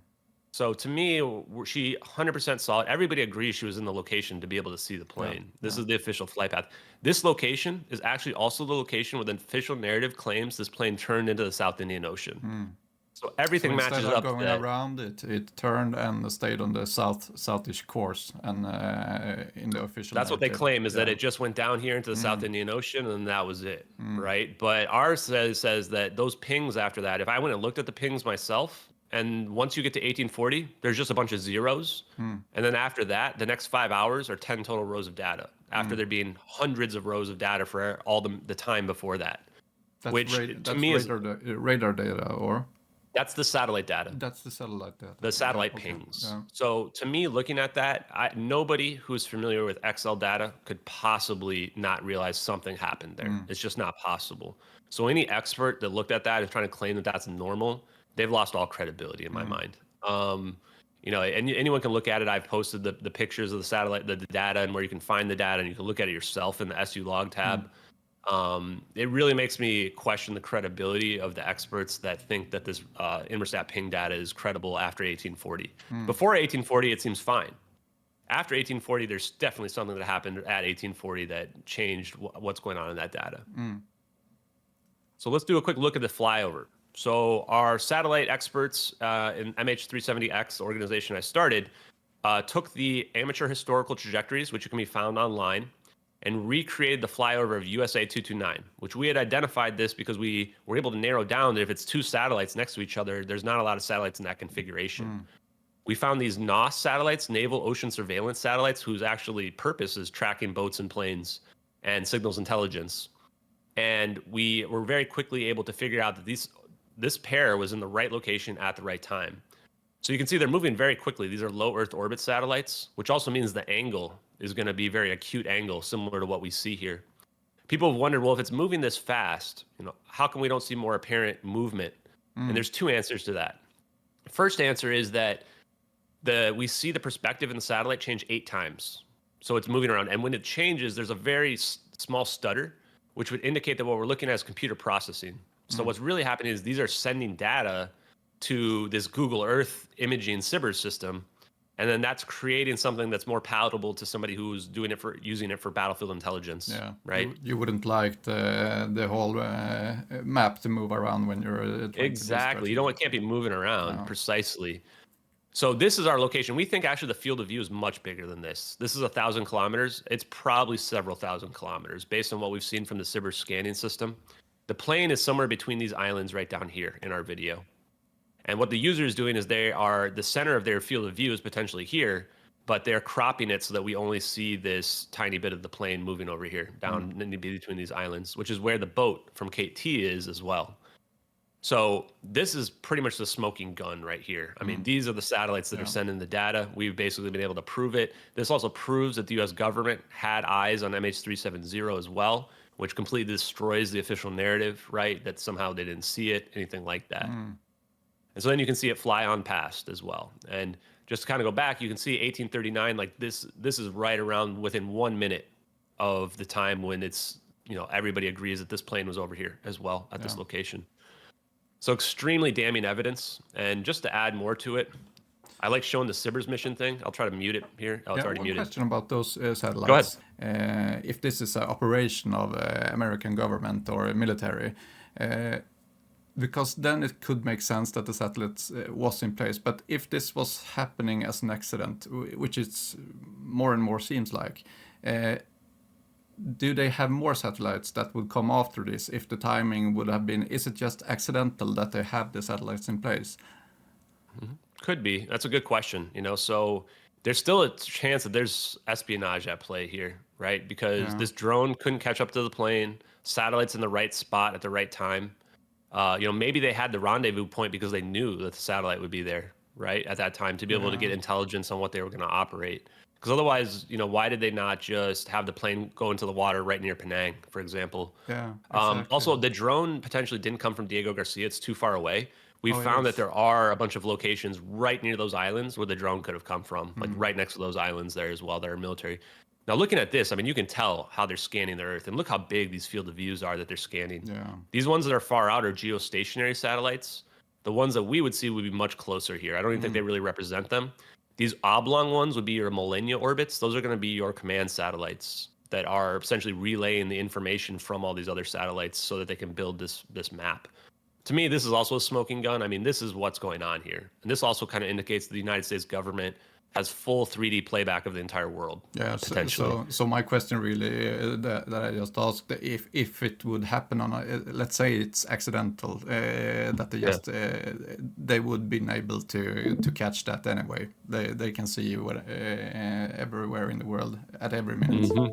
So to me, she 100% saw it. Everybody agrees she was in the location to be able to see the plane. This is the official flight path. This location is actually also the location where the official narrative claims this plane turned into the South Indian Ocean. So everything matches up. Instead of going around it turned and stayed on the southish course, and in the official. That's what they claim, is that it just went down here into the South Indian Ocean, and that was it, right? But ours says that those pings after that, if I went and looked at the pings myself And once you get to 1840, there's just a bunch of zeros. And then after that, the next 5 hours are 10 total rows of data, after there being hundreds of rows of data for all the time before that. Which to me is radar data, or that's the satellite data. That's the satellite data. The satellite pings. Yeah. So to me, looking at that, nobody who's familiar with XL data could possibly not realize something happened there. It's just not possible. So any expert that looked at that is trying to claim that that's normal, they've lost all credibility in my mind. You know, and anyone can look at it. I've posted the pictures of the satellite, the data, and where you can find the data, and you can look at it yourself in the SU log tab. It really makes me question the credibility of the experts that think that this Inmarsat ping data is credible after 1840. Before 1840, it seems fine. After 1840, there's definitely something that happened at 1840 that changed what's going on in that data. So let's do a quick look at the flyover. So our satellite experts in MH370X, the organization I started, took the amateur historical trajectories, which can be found online, and recreated the flyover of USA 229, which we had identified this because we were able to narrow down that if it's two satellites next to each other, there's not a lot of satellites in that configuration. We found these NOS satellites, Naval Ocean Surveillance Satellites, whose actually purpose is tracking boats and planes and signals intelligence. And we were very quickly able to figure out that this pair was in the right location at the right time. So you can see they're moving very quickly. These are low Earth orbit satellites, which also means the angle is going to be a very acute angle, similar to what we see here. People have wondered, well, if it's moving this fast, you know, how come we don't see more apparent movement? And there's two answers to that. The first answer is that we see the perspective in the satellite change 8 times. So it's moving around. And when it changes, there's a very small stutter, which would indicate that what we're looking at is computer processing. So what's really happening is these are sending data to this Google Earth imaging SIBRS system, and then that's creating something that's more palatable to somebody who's using it for battlefield intelligence. Yeah, right. You wouldn't like the whole map to move around when you're exactly. It can't be moving around precisely. So this is our location. We think actually the field of view is much bigger than this. This is 1,000 kilometers. It's probably several thousand kilometers based on what we've seen from the SIBRS scanning system. The plane is somewhere between these islands right down here in our video. And what the user is doing is the center of their field of view is potentially here, but they're cropping it so that we only see this tiny bit of the plane moving over here down in between these islands, which is where the boat from KT is as well. So this is pretty much the smoking gun right here. I mean, these are the satellites that are sending the data. We've basically been able to prove it. This also proves that the US government had eyes on MH370 as well, which completely destroys the official narrative, right? That somehow they didn't see it, anything like that. And so then you can see it fly on past as well. And just to kind of go back, you can see 1839, like this is right around within 1 minute of the time when it's, you know, everybody agrees that this plane was over here as well at this location. So extremely damning evidence. And just to add more to it, I like showing the SIBRS mission thing. I'll try to mute it here. Oh, it's already muted. Question about those satellites. Go ahead. If this is an operation of American government or military, because then it could make sense that the satellite was in place. But if this was happening as an accident, which it's more and more seems like, do they have more satellites that would come after this if the timing would have been, is it just accidental that they have the satellites in place? Could be. That's a good question. You know, so there's still a chance that there's espionage at play here, right? Because this drone couldn't catch up to the plane, satellites in the right spot at the right time. You know, maybe they had the rendezvous point because they knew that the satellite would be there, right, at that time to be able to get intelligence on what they were going to operate. Because otherwise, you know, why did they not just have the plane go into the water right near Penang, for example? Yeah. Exactly. Also, the drone potentially didn't come from Diego Garcia. It's too far away. We found that there are a bunch of locations right near those islands where the drone could have come from, like right next to those islands there as well that are military. Now, looking at this, I mean, you can tell how they're scanning the Earth, and look how big these field of views are that they're scanning. Yeah. These ones that are far out are geostationary satellites. The ones that we would see would be much closer here. I don't even think they really represent them. These oblong ones would be your Millennia orbits. Those are going to be your command satellites that are essentially relaying the information from all these other satellites so that they can build this map. To me, this is also a smoking gun. I mean, this is what's going on here. And this also kind of indicates that the United States government has full 3D playback of the entire world, Yeah, potentially. so my question really that I just asked, if it would happen on let's say it's accidental, that they Yeah. just they would been able to catch that anyway. They can see you everywhere in the world at every minute. hmm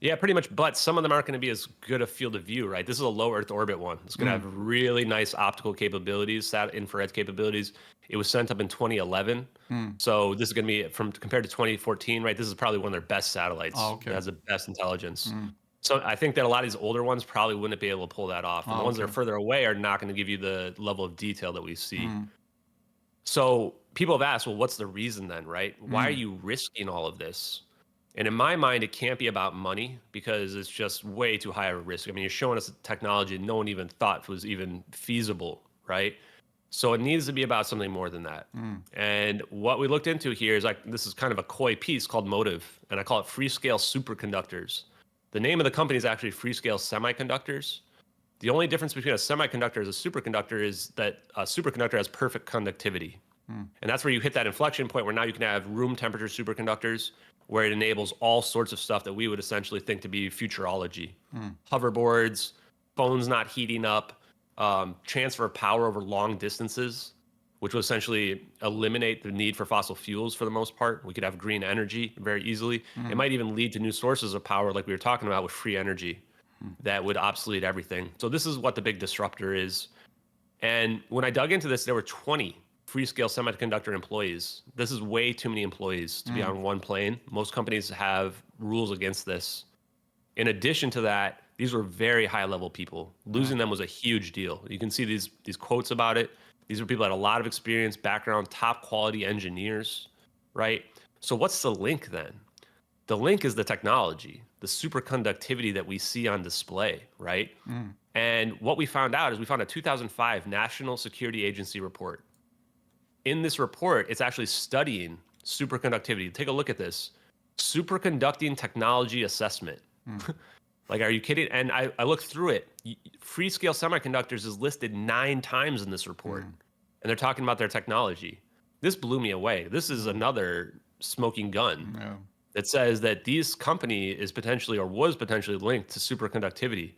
Yeah, pretty much. But some of them aren't going to be as good a field of view, right? This is a low Earth orbit one. It's going to have really nice optical capabilities, sat infrared capabilities. It was sent up in 2011. So this is going to be compared to 2014, right? This is probably one of their best satellites. Oh, It okay. has the best intelligence. So I think that a lot of these older ones probably wouldn't be able to pull that off. And the Oh, ones that okay. are further away are not going to give you the level of detail that we see. So people have asked, well, what's the reason then, right? Why are you risking all of this? And in my mind, it can't be about money because it's just way too high of a risk. I mean, you're showing us a technology no one even thought was even feasible, right? So it needs to be about something more than that. And what we looked into here is like this is kind of a coy piece called Motive, and I call it free scale superconductors. The name of the company is actually Free Scale Semiconductors. The only difference between a semiconductor and a superconductor is that a superconductor has perfect conductivity. And that's where you hit that inflection point where now you can have room temperature superconductors where it enables all sorts of stuff that we would essentially think to be futurology. Hoverboards, phones not heating up, transfer of power over long distances, which will essentially eliminate the need for fossil fuels for the most part. We could have green energy very easily. It might even lead to new sources of power like we were talking about with free energy that would obsolete everything. So this is what the big disruptor is. And when I dug into this, there were 20 Freescale Semiconductor employees. This is way too many employees to be on one plane. Most companies have rules against this. In addition to that, these were very high level people. Losing them was a huge deal. You can see these quotes about it. These are people that had a lot of experience, background, top quality engineers, right? So what's the link then? The link is the technology, the superconductivity that we see on display, right? And what we found out is we found a 2005 National Security Agency report. In this report, it's actually studying superconductivity. Take a look at this. Superconducting technology assessment. Like, are you kidding? And I looked through it. Freescale Semiconductors is listed 9 times in this report. And they're talking about their technology. This blew me away. This is another smoking gun that says that this company is potentially or was potentially linked to superconductivity.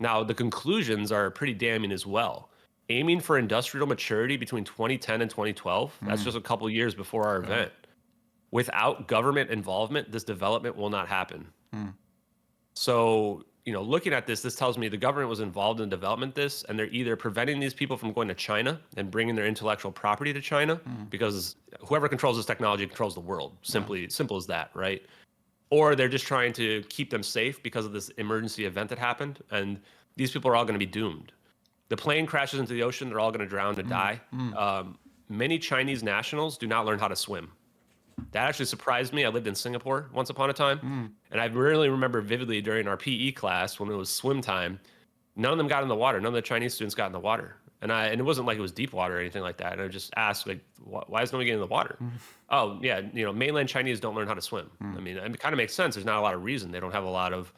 Now, the conclusions are pretty damning as well. Aiming for industrial maturity between 2010 and 2012, that's just a couple years before our event. Without government involvement, this development will not happen. So, looking at this tells me the government was involved in development this, and they're either preventing these people from going to China and bringing their intellectual property to China, because whoever controls this technology controls the world. Simple as that, right? Or they're just trying to keep them safe because of this emergency event that happened, and these people are all going to be doomed. The plane crashes into the ocean, they're all going to drown and die. Many Chinese nationals do not learn how to swim. That actually surprised me. I lived in Singapore once upon a time, and I really remember vividly during our PE class when it was swim time, none of them got in the water. None of the Chinese students got in the water. And it wasn't like it was deep water or anything like that. And I just asked, like, why is no one getting in the water? Oh, yeah, mainland Chinese don't learn how to swim. I mean, it kind of makes sense. There's not a lot of reason. They don't have a lot of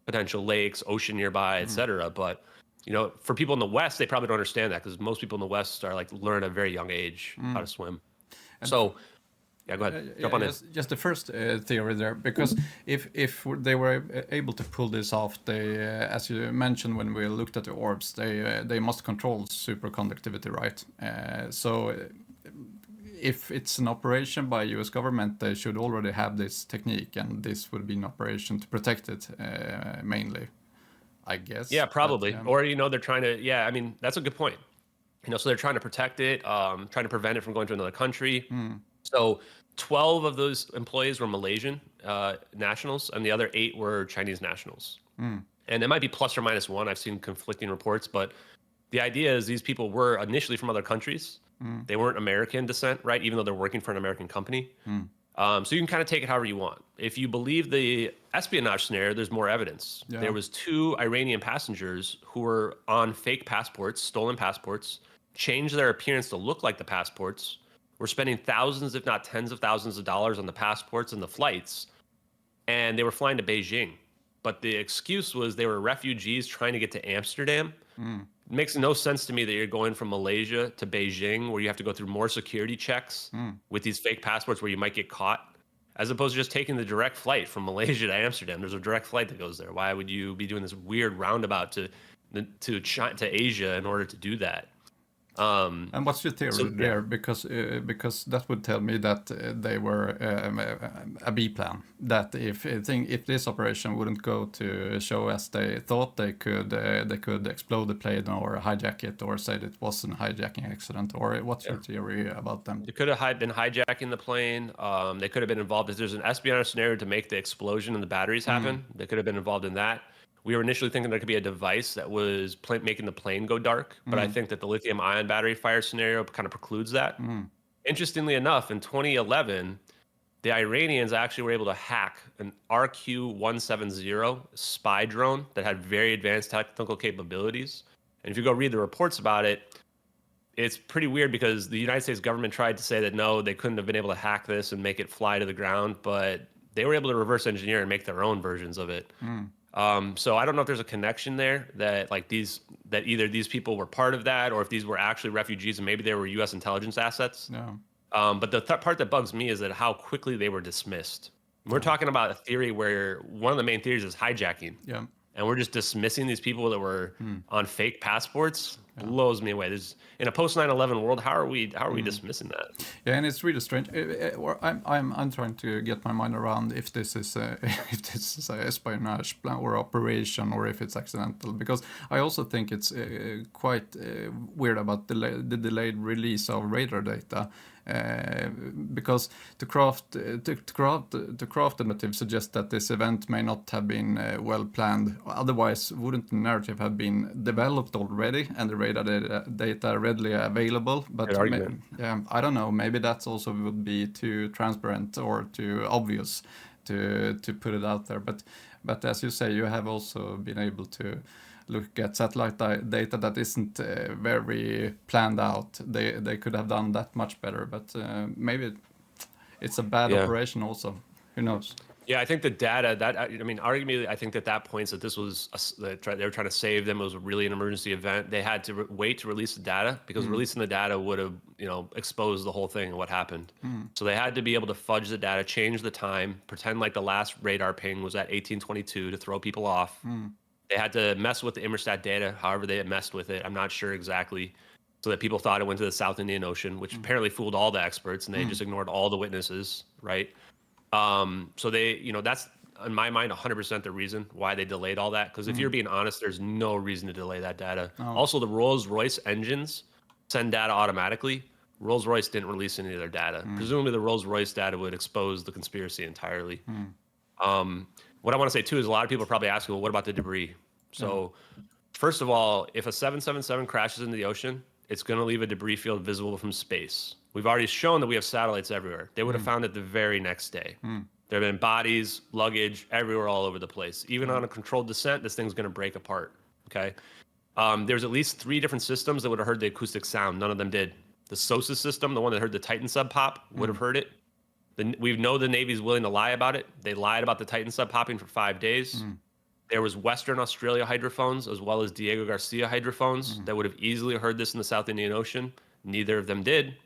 potential lakes, ocean nearby, et cetera. But, for people in the West, they probably don't understand that because most people in the West are like learn at a very young age how to swim. So, yeah, go ahead. Jump on in. Just the first theory there, because if they were able to pull this off, they, as you mentioned when we looked at the orbs, they must control superconductivity, right? So if it's an operation by U.S. government, they should already have this technique, and this would be an operation to protect it mainly, I guess. Yeah, probably. But, or they're trying to. Yeah, I mean that's a good point. So they're trying to protect it, trying to prevent it from going to another country. So 12 of those employees were Malaysian nationals, and the other 8 were Chinese nationals. And it might be plus or minus 1. I've seen conflicting reports, but the idea is these people were initially from other countries. They weren't American descent, right? Even though they're working for an American company. So you can kind of take it however you want. If you believe the espionage scenario, there's more evidence. Yeah. There was 2 Iranian passengers who were on fake passports, stolen passports, changed their appearance to look like the passports, were spending thousands, if not tens of thousands of dollars on the passports and the flights, and they were flying to Beijing. But the excuse was they were refugees trying to get to Amsterdam, It makes no sense to me that you're going from Malaysia to Beijing, where you have to go through more security checks with these fake passports where you might get caught, as opposed to just taking the direct flight from Malaysia to Amsterdam. There's a direct flight that goes there. Why would you be doing this weird roundabout to Asia in order to do that? And what's your theory there? Because that would tell me that they were a B plan. That if this operation wouldn't go to show as they thought, they could explode the plane or hijack it, or say that it was a hijacking accident. Or what's your theory about them? They could have been hijacking the plane. They could have been involved. If there's an espionage scenario to make the explosion and the batteries happen, they could have been involved in that. We were initially thinking there could be a device that was making the plane go dark, but I think that the lithium-ion battery fire scenario kind of precludes that. Interestingly enough, in 2011, the Iranians actually were able to hack an RQ-170 spy drone that had very advanced technical capabilities. And if you go read the reports about it, it's pretty weird because the United States government tried to say that no, they couldn't have been able to hack this and make it fly to the ground, but they were able to reverse engineer and make their own versions of it. So I don't know if there's a connection there that that either these people were part of that, or if these were actually refugees and maybe they were U.S. intelligence assets. But the part that bugs me is that how quickly they were dismissed. We're talking about a theory where one of the main theories is hijacking. And we're just dismissing these people that were on fake passports. Blows me away. In a post 9/11 world, how are we dismissing that? Yeah, and it's really strange. I'm trying to get my mind around if this is a espionage plan or operation, or if it's accidental. Because I also think it's quite weird about the delayed release of radar data. Because the craft narrative suggests that this event may not have been well planned. Otherwise, wouldn't the narrative have been developed already and the radar data readily available? But I don't know. Maybe that also would be too transparent or too obvious to put it out there. But as you say, you have also been able to look at satellite data that isn't very planned out. They could have done that much better, but maybe it's a bad operation also. Who knows? Yeah, I think the data arguably, I think that points that this was they were trying to save them. It was really an emergency event. They had to wait to release the data because releasing the data would have exposed the whole thing and what happened. So they had to be able to fudge the data, change the time, pretend like the last radar ping was at 1822 to throw people off. They had to mess with the Inmarsat data, however they had messed with it. I'm not sure exactly, so that people thought it went to the South Indian Ocean, which apparently fooled all the experts, and they just ignored all the witnesses, right? So they, that's in my mind 100% the reason why they delayed all that. Because if you're being honest, there's no reason to delay that data. Also, the Rolls-Royce engines send data automatically. Rolls-Royce didn't release any of their data. Presumably, the Rolls-Royce data would expose the conspiracy entirely. What I want to say too is a lot of people are probably asking, well, what about the debris? So first of all, if a 777 crashes into the ocean, it's going to leave a debris field visible from space. We've already shown that we have satellites everywhere. They would have found it the very next day. There have been bodies, luggage, everywhere, all over the place. Even on a controlled descent, this thing's going to break apart, okay? There's at least 3 different systems that would have heard the acoustic sound. None of them did. The SOSUS system, the one that heard the Titan sub pop, would have heard it. We know the Navy's willing to lie about it. They lied about the Titan sub popping for 5 days. There was Western Australia hydrophones as well as Diego Garcia hydrophones that would have easily heard this in the South Indian Ocean. Neither of them did.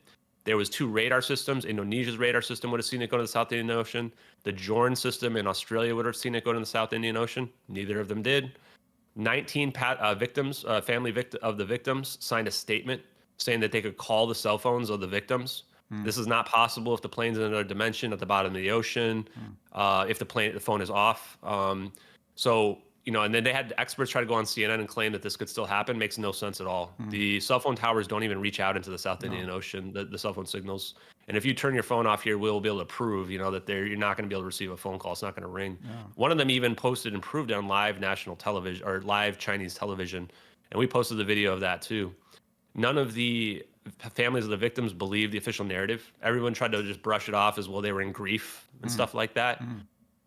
There was 2 radar systems. Indonesia's radar system would have seen it go to the South Indian Ocean. The Jorn system in Australia would have seen it go to the South Indian Ocean. Neither of them did. 19 victims, family of the victims, signed a statement saying that they could call the cell phones of the victims. This is not possible if the plane's in another dimension at the bottom of the ocean, if the phone is off. And then they had experts try to go on CNN and claim that this could still happen. Makes no sense at all. The cell phone towers don't even reach out into the South Indian Ocean, the cell phone signals. And if you turn your phone off here, we'll be able to prove, that you're not going to be able to receive a phone call. It's not going to ring. One of them even posted and proved it on live national television or live Chinese television. And we posted the video of that too. None of the families of the victims believed the official narrative. Everyone tried to just brush it off as well. They were in grief and stuff like that.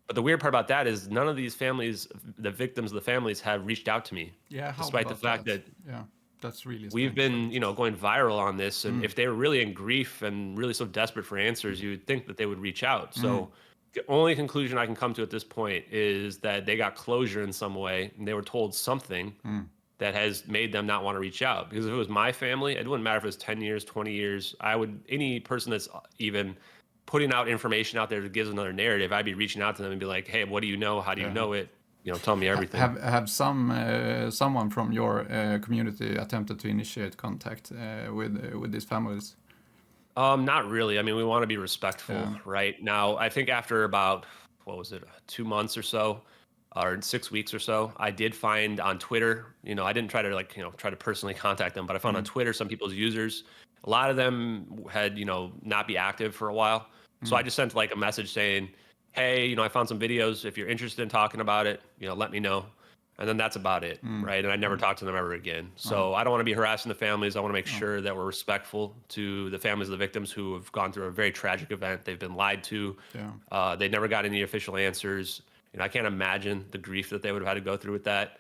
But the weird part about that is none of these families, the victims of the families, have reached out to me. Despite the fact that that's really we've been, going viral on this. And if they were really in grief and really so desperate for answers, you would think that they would reach out. So the only conclusion I can come to at this point is that they got closure in some way and they were told something that has made them not want to reach out. Because if it was my family, it wouldn't matter if it was 10 years, 20 years. Any person that's even putting out information out there that gives another narrative, I'd be reaching out to them and be like, hey, what do you know? How do you know it? Tell me everything. Have someone from your community attempted to initiate contact with these families? Not really. I mean, we want to be respectful, right? Now, I think after about, what was it, 2 months or so, or 6 weeks or so, I did find on Twitter, I didn't try to try to personally contact them, but I found on Twitter some people's users. A lot of them had, not be active for a while. So I just sent like a message saying, hey, I found some videos. If you're interested in talking about it, let me know. And then that's about it, right? And I never talked to them ever again. So I don't want to be harassing the families. I want to make sure that we're respectful to the families of the victims who have gone through a very tragic event. They've been lied to. They never got any official answers. I can't imagine the grief that they would have had to go through with that.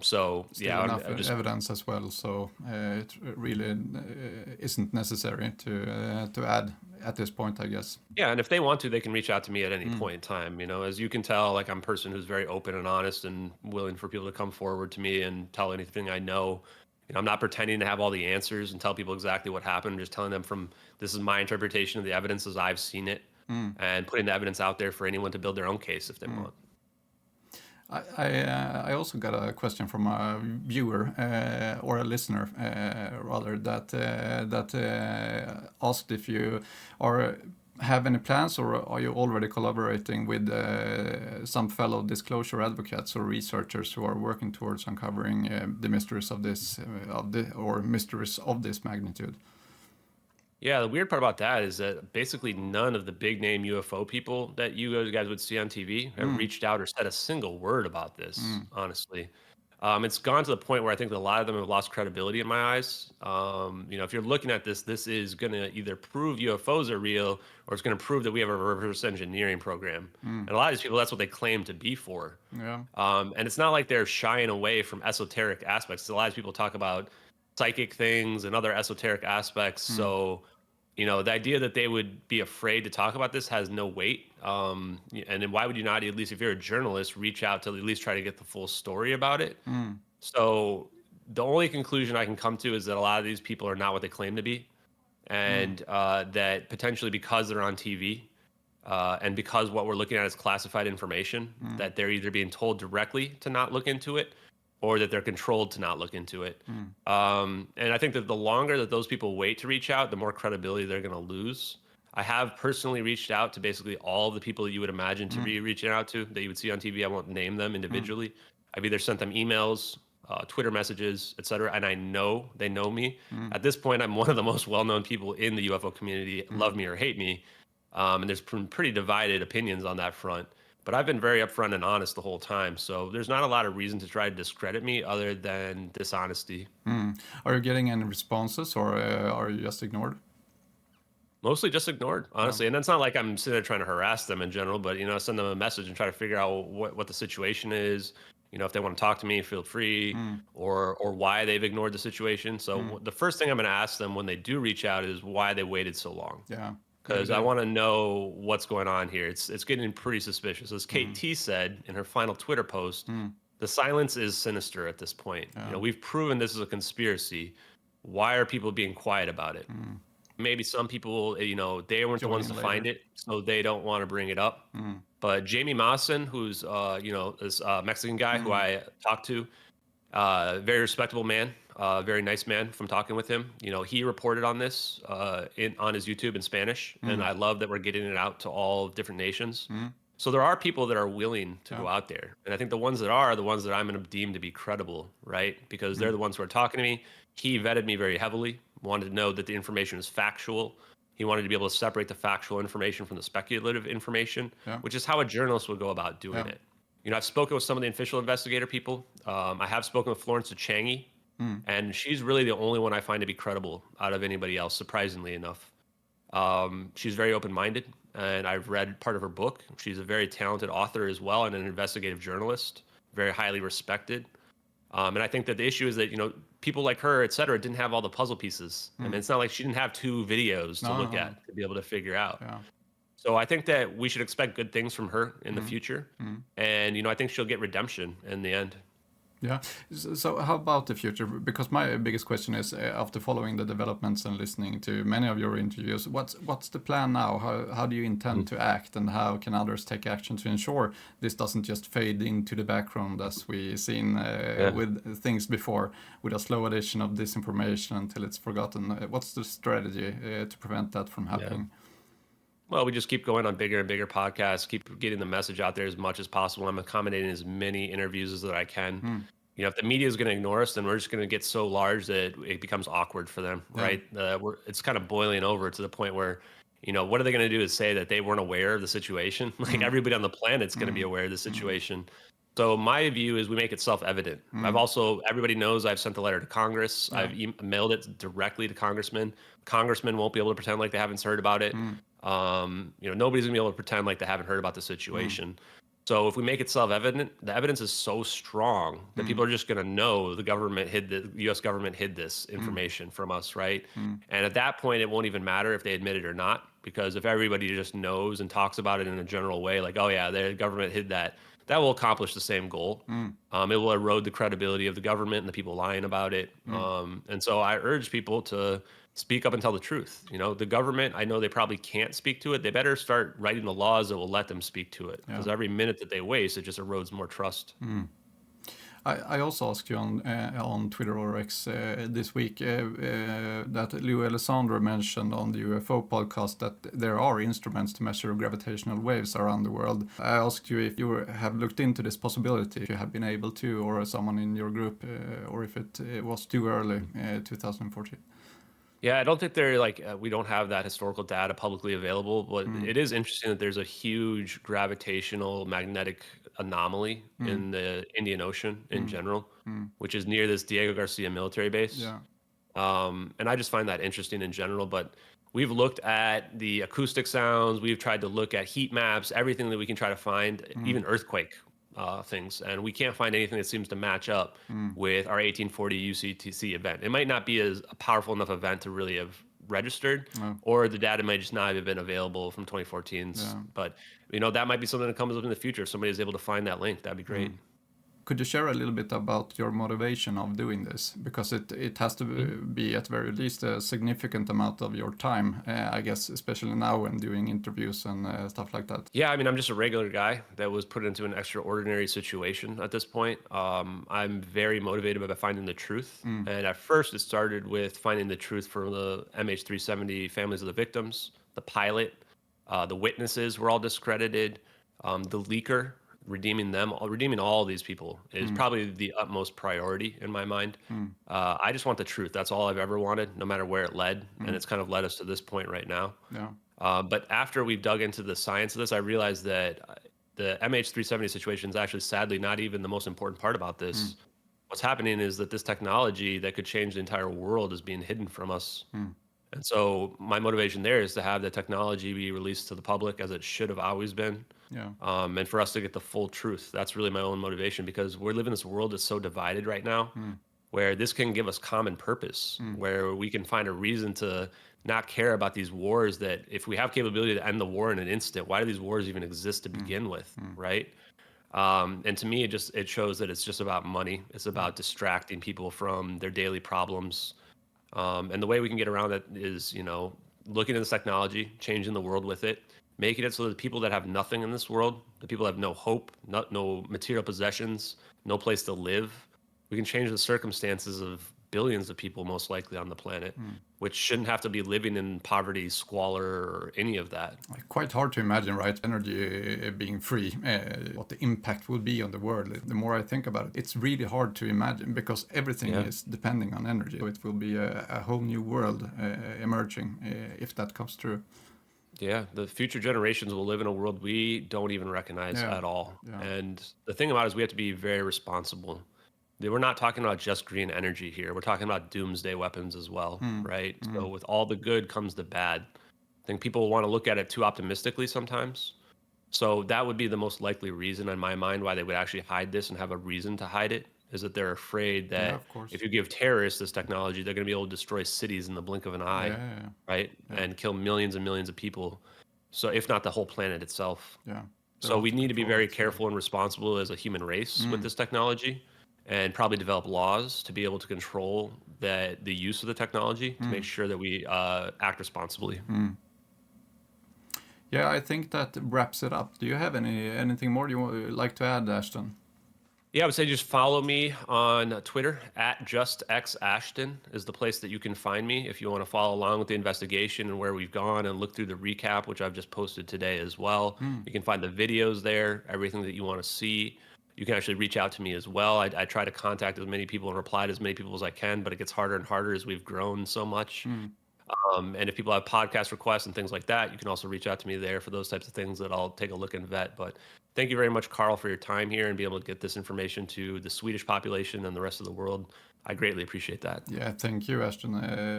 Still enough evidence as well, so it really isn't necessary to add at this point, I guess. Yeah, and if they want to, they can reach out to me at any point in time. As you can tell, like I'm a person who's very open and honest and willing for people to come forward to me and tell anything I know. I'm not pretending to have all the answers and tell people exactly what happened. I'm just telling them this is my interpretation of the evidence as I've seen it, and putting the evidence out there for anyone to build their own case if they want. I also got a question from a viewer or a listener rather that asked if you have any plans, or are you already collaborating with some fellow disclosure advocates or researchers who are working towards uncovering the mysteries of this mysteries of this magnitude? Yeah, the weird part about that is that basically none of the big name UFO people that you guys would see on TV have reached out or said a single word about this, honestly. It's gone to the point where I think that a lot of them have lost credibility in my eyes. If you're looking at this is going to either prove UFOs are real, or it's going to prove that we have a reverse engineering program. And a lot of these people, that's what they claim to be for. And it's not like they're shying away from esoteric aspects. A lot of people talk about psychic things and other esoteric aspects. So, the idea that they would be afraid to talk about this has no weight. And then why would you not, at least if you're a journalist, reach out to at least try to get the full story about it? So the only conclusion I can come to is that a lot of these people are not what they claim to be. And that potentially because they're on TV and because what we're looking at is classified information, that they're either being told directly to not look into it, or that they're controlled to not look into it. And I think that the longer that those people wait to reach out, the more credibility they're going to lose. I have personally reached out to basically all of the people that you would imagine to be reaching out to that you would see on TV. I won't name them individually. I've either sent them emails, Twitter messages, etc. And I know they know me. At this point, I'm one of the most well-known people in the UFO community, love me or hate me. And there's pretty divided opinions on that front. But I've been very upfront and honest the whole time. So there's not a lot of reason to try to discredit me other than dishonesty. Are you getting any responses, or are you just ignored? Mostly just ignored, honestly. And it's not like I'm sitting there trying to harass them in general, but, send them a message and try to figure out what the situation is. If they want to talk to me, feel free, or why they've ignored the situation. So the first thing I'm going to ask them when they do reach out is why they waited so long. Yeah. Because I want to know what's going on here. It's getting pretty suspicious. As Kate T said in her final Twitter post, the silence is sinister at this point. We've proven this is a conspiracy. Why are people being quiet about it? Maybe some people, they weren't the ones to find it, so they don't want to bring it up. But Jamie Mawson, who's this Mexican guy who I talked to, very respectable man. Very nice man from talking with him. He reported on this on his YouTube in Spanish, and I love that we're getting it out to all different nations. So there are people that are willing to go out there, and I think the ones that are the ones that I'm going to deem to be credible, right? Because they're the ones who are talking to me. He vetted me very heavily, wanted to know that the information is factual. He wanted to be able to separate the factual information from the speculative information, which is how a journalist would go about doing it. I've spoken with some of the official investigator people. I have spoken with Florence Changi. And she's really the only one I find to be credible out of anybody else, surprisingly enough. She's very open-minded, and I've read part of her book. She's a very talented author as well, and an investigative journalist, very highly respected. And I think that the issue is that, people like her, et cetera, didn't have all the puzzle pieces. I mean, it's not like she didn't have 2 videos to look at to be able to figure out. So I think that we should expect good things from her in the future. And, I think she'll get redemption in the end. Yeah. So how about the future? Because my biggest question is, after following the developments and listening to many of your interviews, what's the plan now? How do you intend to act, and how can others take action to ensure this doesn't just fade into the background as we seen Yeah. with things before, with a slow addition of disinformation until it's forgotten? What's the strategy to prevent that from Yeah. happening? Well, we just keep going on bigger and bigger podcasts, keep getting the message out there as much as possible. I'm accommodating as many interviews as that I can. If the media is going to ignore us, then we're just going to get so large that it becomes awkward for them, Yeah. right? It's kind of boiling over to the point where, what are they going to do is say that they weren't aware of the situation? Like everybody on the planet's going to be aware of the situation. So my view is we make it self-evident. Everybody knows I've sent the letter to Congress. Yeah. I've mailed it directly to congressmen. Congressmen won't be able to pretend like they haven't heard about it. Nobody's gonna be able to pretend like they haven't heard about the situation. So if we make it self-evident, the evidence is so strong that people are just gonna know the U.S. government hid this information from us, right? And at that point, it won't even matter if they admit it or not, because if everybody just knows and talks about it in a general way, like, oh yeah, the government hid that will accomplish the same goal. It will erode the credibility of the government and the people lying about it. And so I urge people to speak up and tell the truth. The government, I know they probably can't speak to it. They better start writing the laws that will let them speak to it, because every minute that they waste, it just erodes more trust. I also asked you on Twitter or X this week that Lou Alessandro mentioned on the UFO podcast that there are instruments to measure gravitational waves around the world. I asked you if you have looked into this possibility, if you have been able to, or someone in your group, or if it was too early, 2014. Yeah, I don't think we don't have that historical data publicly available, but it is interesting that there's a huge gravitational magnetic anomaly in the Indian Ocean in general, which is near this Diego Garcia military base. Yeah. And I just find that interesting in general, but we've looked at the acoustic sounds, we've tried to look at heat maps, everything that we can try to find, even earthquake things, and we can't find anything that seems to match up with our 1840 UCTC event. It might not be a powerful enough event to really have registered, or the data might just not have been available from 2014's. But that might be something that comes up in the future. If somebody is able to find that link, that'd be great. Could you share a little bit about your motivation of doing this? Because it has to be at very least a significant amount of your time, I guess, especially now when doing interviews and stuff like that. Yeah, I mean, I'm just a regular guy that was put into an extraordinary situation at this point. I'm very motivated by finding the truth. And at first, it started with finding the truth for the MH370 families of the victims, the pilot, the witnesses were all discredited, the leaker. Redeeming all these people is probably the utmost priority in my mind. I just want the truth. That's all I've ever wanted, no matter where it led. And it's kind of led us to this point right now. Yeah. But after we've dug into the science of this, I realized that the MH370 situation is actually sadly not even the most important part about this. What's happening is that this technology that could change the entire world is being hidden from us. And so my motivation there is to have the technology be released to the public as it should have always been. Yeah. And for us to get the full truth. That's really my own motivation, because we're living in this world that's so divided right now, where this can give us common purpose, where we can find a reason to not care about these wars, that if we have capability to end the war in an instant, why do these wars even exist to begin with, right? And to me, it shows that it's just about money. It's about distracting people from their daily problems. And the way we can get around that is, looking at this technology, changing the world with it, making it so that the people that have nothing in this world, the people that have no hope, no material possessions, no place to live, we can change the circumstances of billions of people most likely on the planet, which shouldn't have to be living in poverty, squalor, or any of that. Quite hard to imagine, right? Energy being free, what the impact will be on the world. The more I think about it, it's really hard to imagine, because everything is depending on energy. So it will be a whole new world emerging if that comes true. Yeah, the future generations will live in a world we don't even recognize at all. And the thing about it is we have to be very responsible. We're not talking about just green energy here. We're talking about doomsday weapons as well, right? So with all the good comes the bad. I think people want to look at it too optimistically sometimes. So that would be the most likely reason in my mind why they would actually hide this and have a reason to hide it, is that they're afraid that if you give terrorists this technology, they're going to be able to destroy cities in the blink of an eye, right? And kill millions and millions of people. So if not the whole planet itself. Yeah. So we need to be very careful and responsible as a human race with this technology. and probably develop laws to be able to control the use of the technology to make sure that we act responsibly. Yeah, I think that wraps it up. Do you have anything more you would like to add, Ashton? Yeah, I would say just follow me on Twitter at justxashton is the place that you can find me if you want to follow along with the investigation and where we've gone and look through the recap, which I've just posted today as well. You can find the videos there, everything that you want to see. You can actually reach out to me as well. I try to contact as many people and reply to as many people as I can, but it gets harder and harder as we've grown so much. And if people have podcast requests and things like that, you can also reach out to me there for those types of things that I'll take a look and vet. But thank you very much, Carl, for your time here and be able to get this information to the Swedish population and the rest of the world. I greatly appreciate that. Yeah, thank you, Ashton.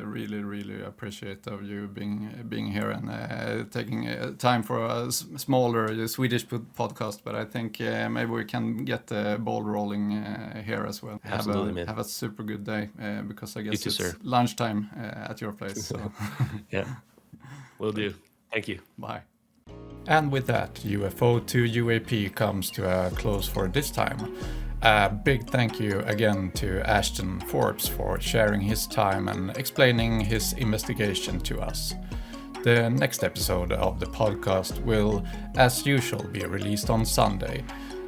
Really appreciate of you being here and taking time for a smaller Swedish podcast. But I think maybe we can get the ball rolling here as well. Absolutely, man. Have a super good day because I guess too, it's sir. lunchtime at your place. So. Yeah, will do. Thank you. Bye. And with that, UFO to UAP comes to a close for this time. A big thank you again to Ashton Forbes for sharing his time and explaining his investigation to us. The next episode of the podcast will, as usual, be released on Sunday.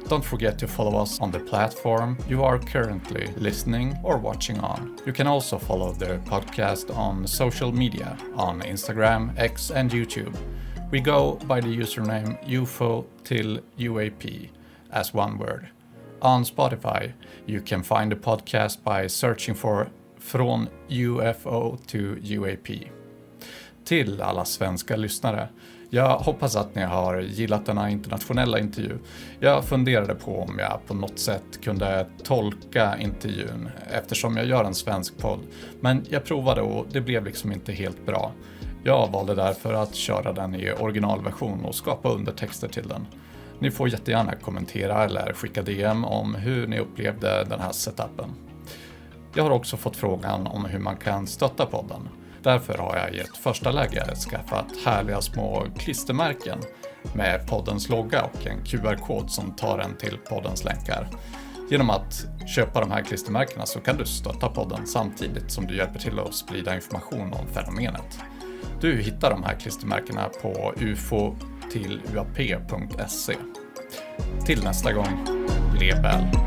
Don't forget to follow us on the platform you are currently listening or watching on. You can also follow the podcast on social media, on Instagram, X and YouTube. We go by the username UFO till UAP as one word. On Spotify, you can find the podcast by searching for Från UFO to UAP. Till alla svenska lyssnare, jag hoppas att ni har gillat denna internationella intervju. Jag funderade på om jag på något sätt kunde tolka intervjun eftersom jag gör en svensk podd. Men jag provade och det blev liksom inte helt bra. Jag valde därför att köra den i originalversion och skapa undertexter till den. Ni får jättegärna kommentera eller skicka DM om hur ni upplevde den här setupen. Jag har också fått frågan om hur man kan stötta podden. Därför har jag i ett första läge skaffat härliga små klistermärken med poddens logga och en QR-kod som tar en till poddens länkar. Genom att köpa de här klistermärkena så kan du stötta podden samtidigt som du hjälper till att sprida information om fenomenet. Du hittar de här klistermärkena på ufo-till-uap.se. Till nästa gång, lev väl!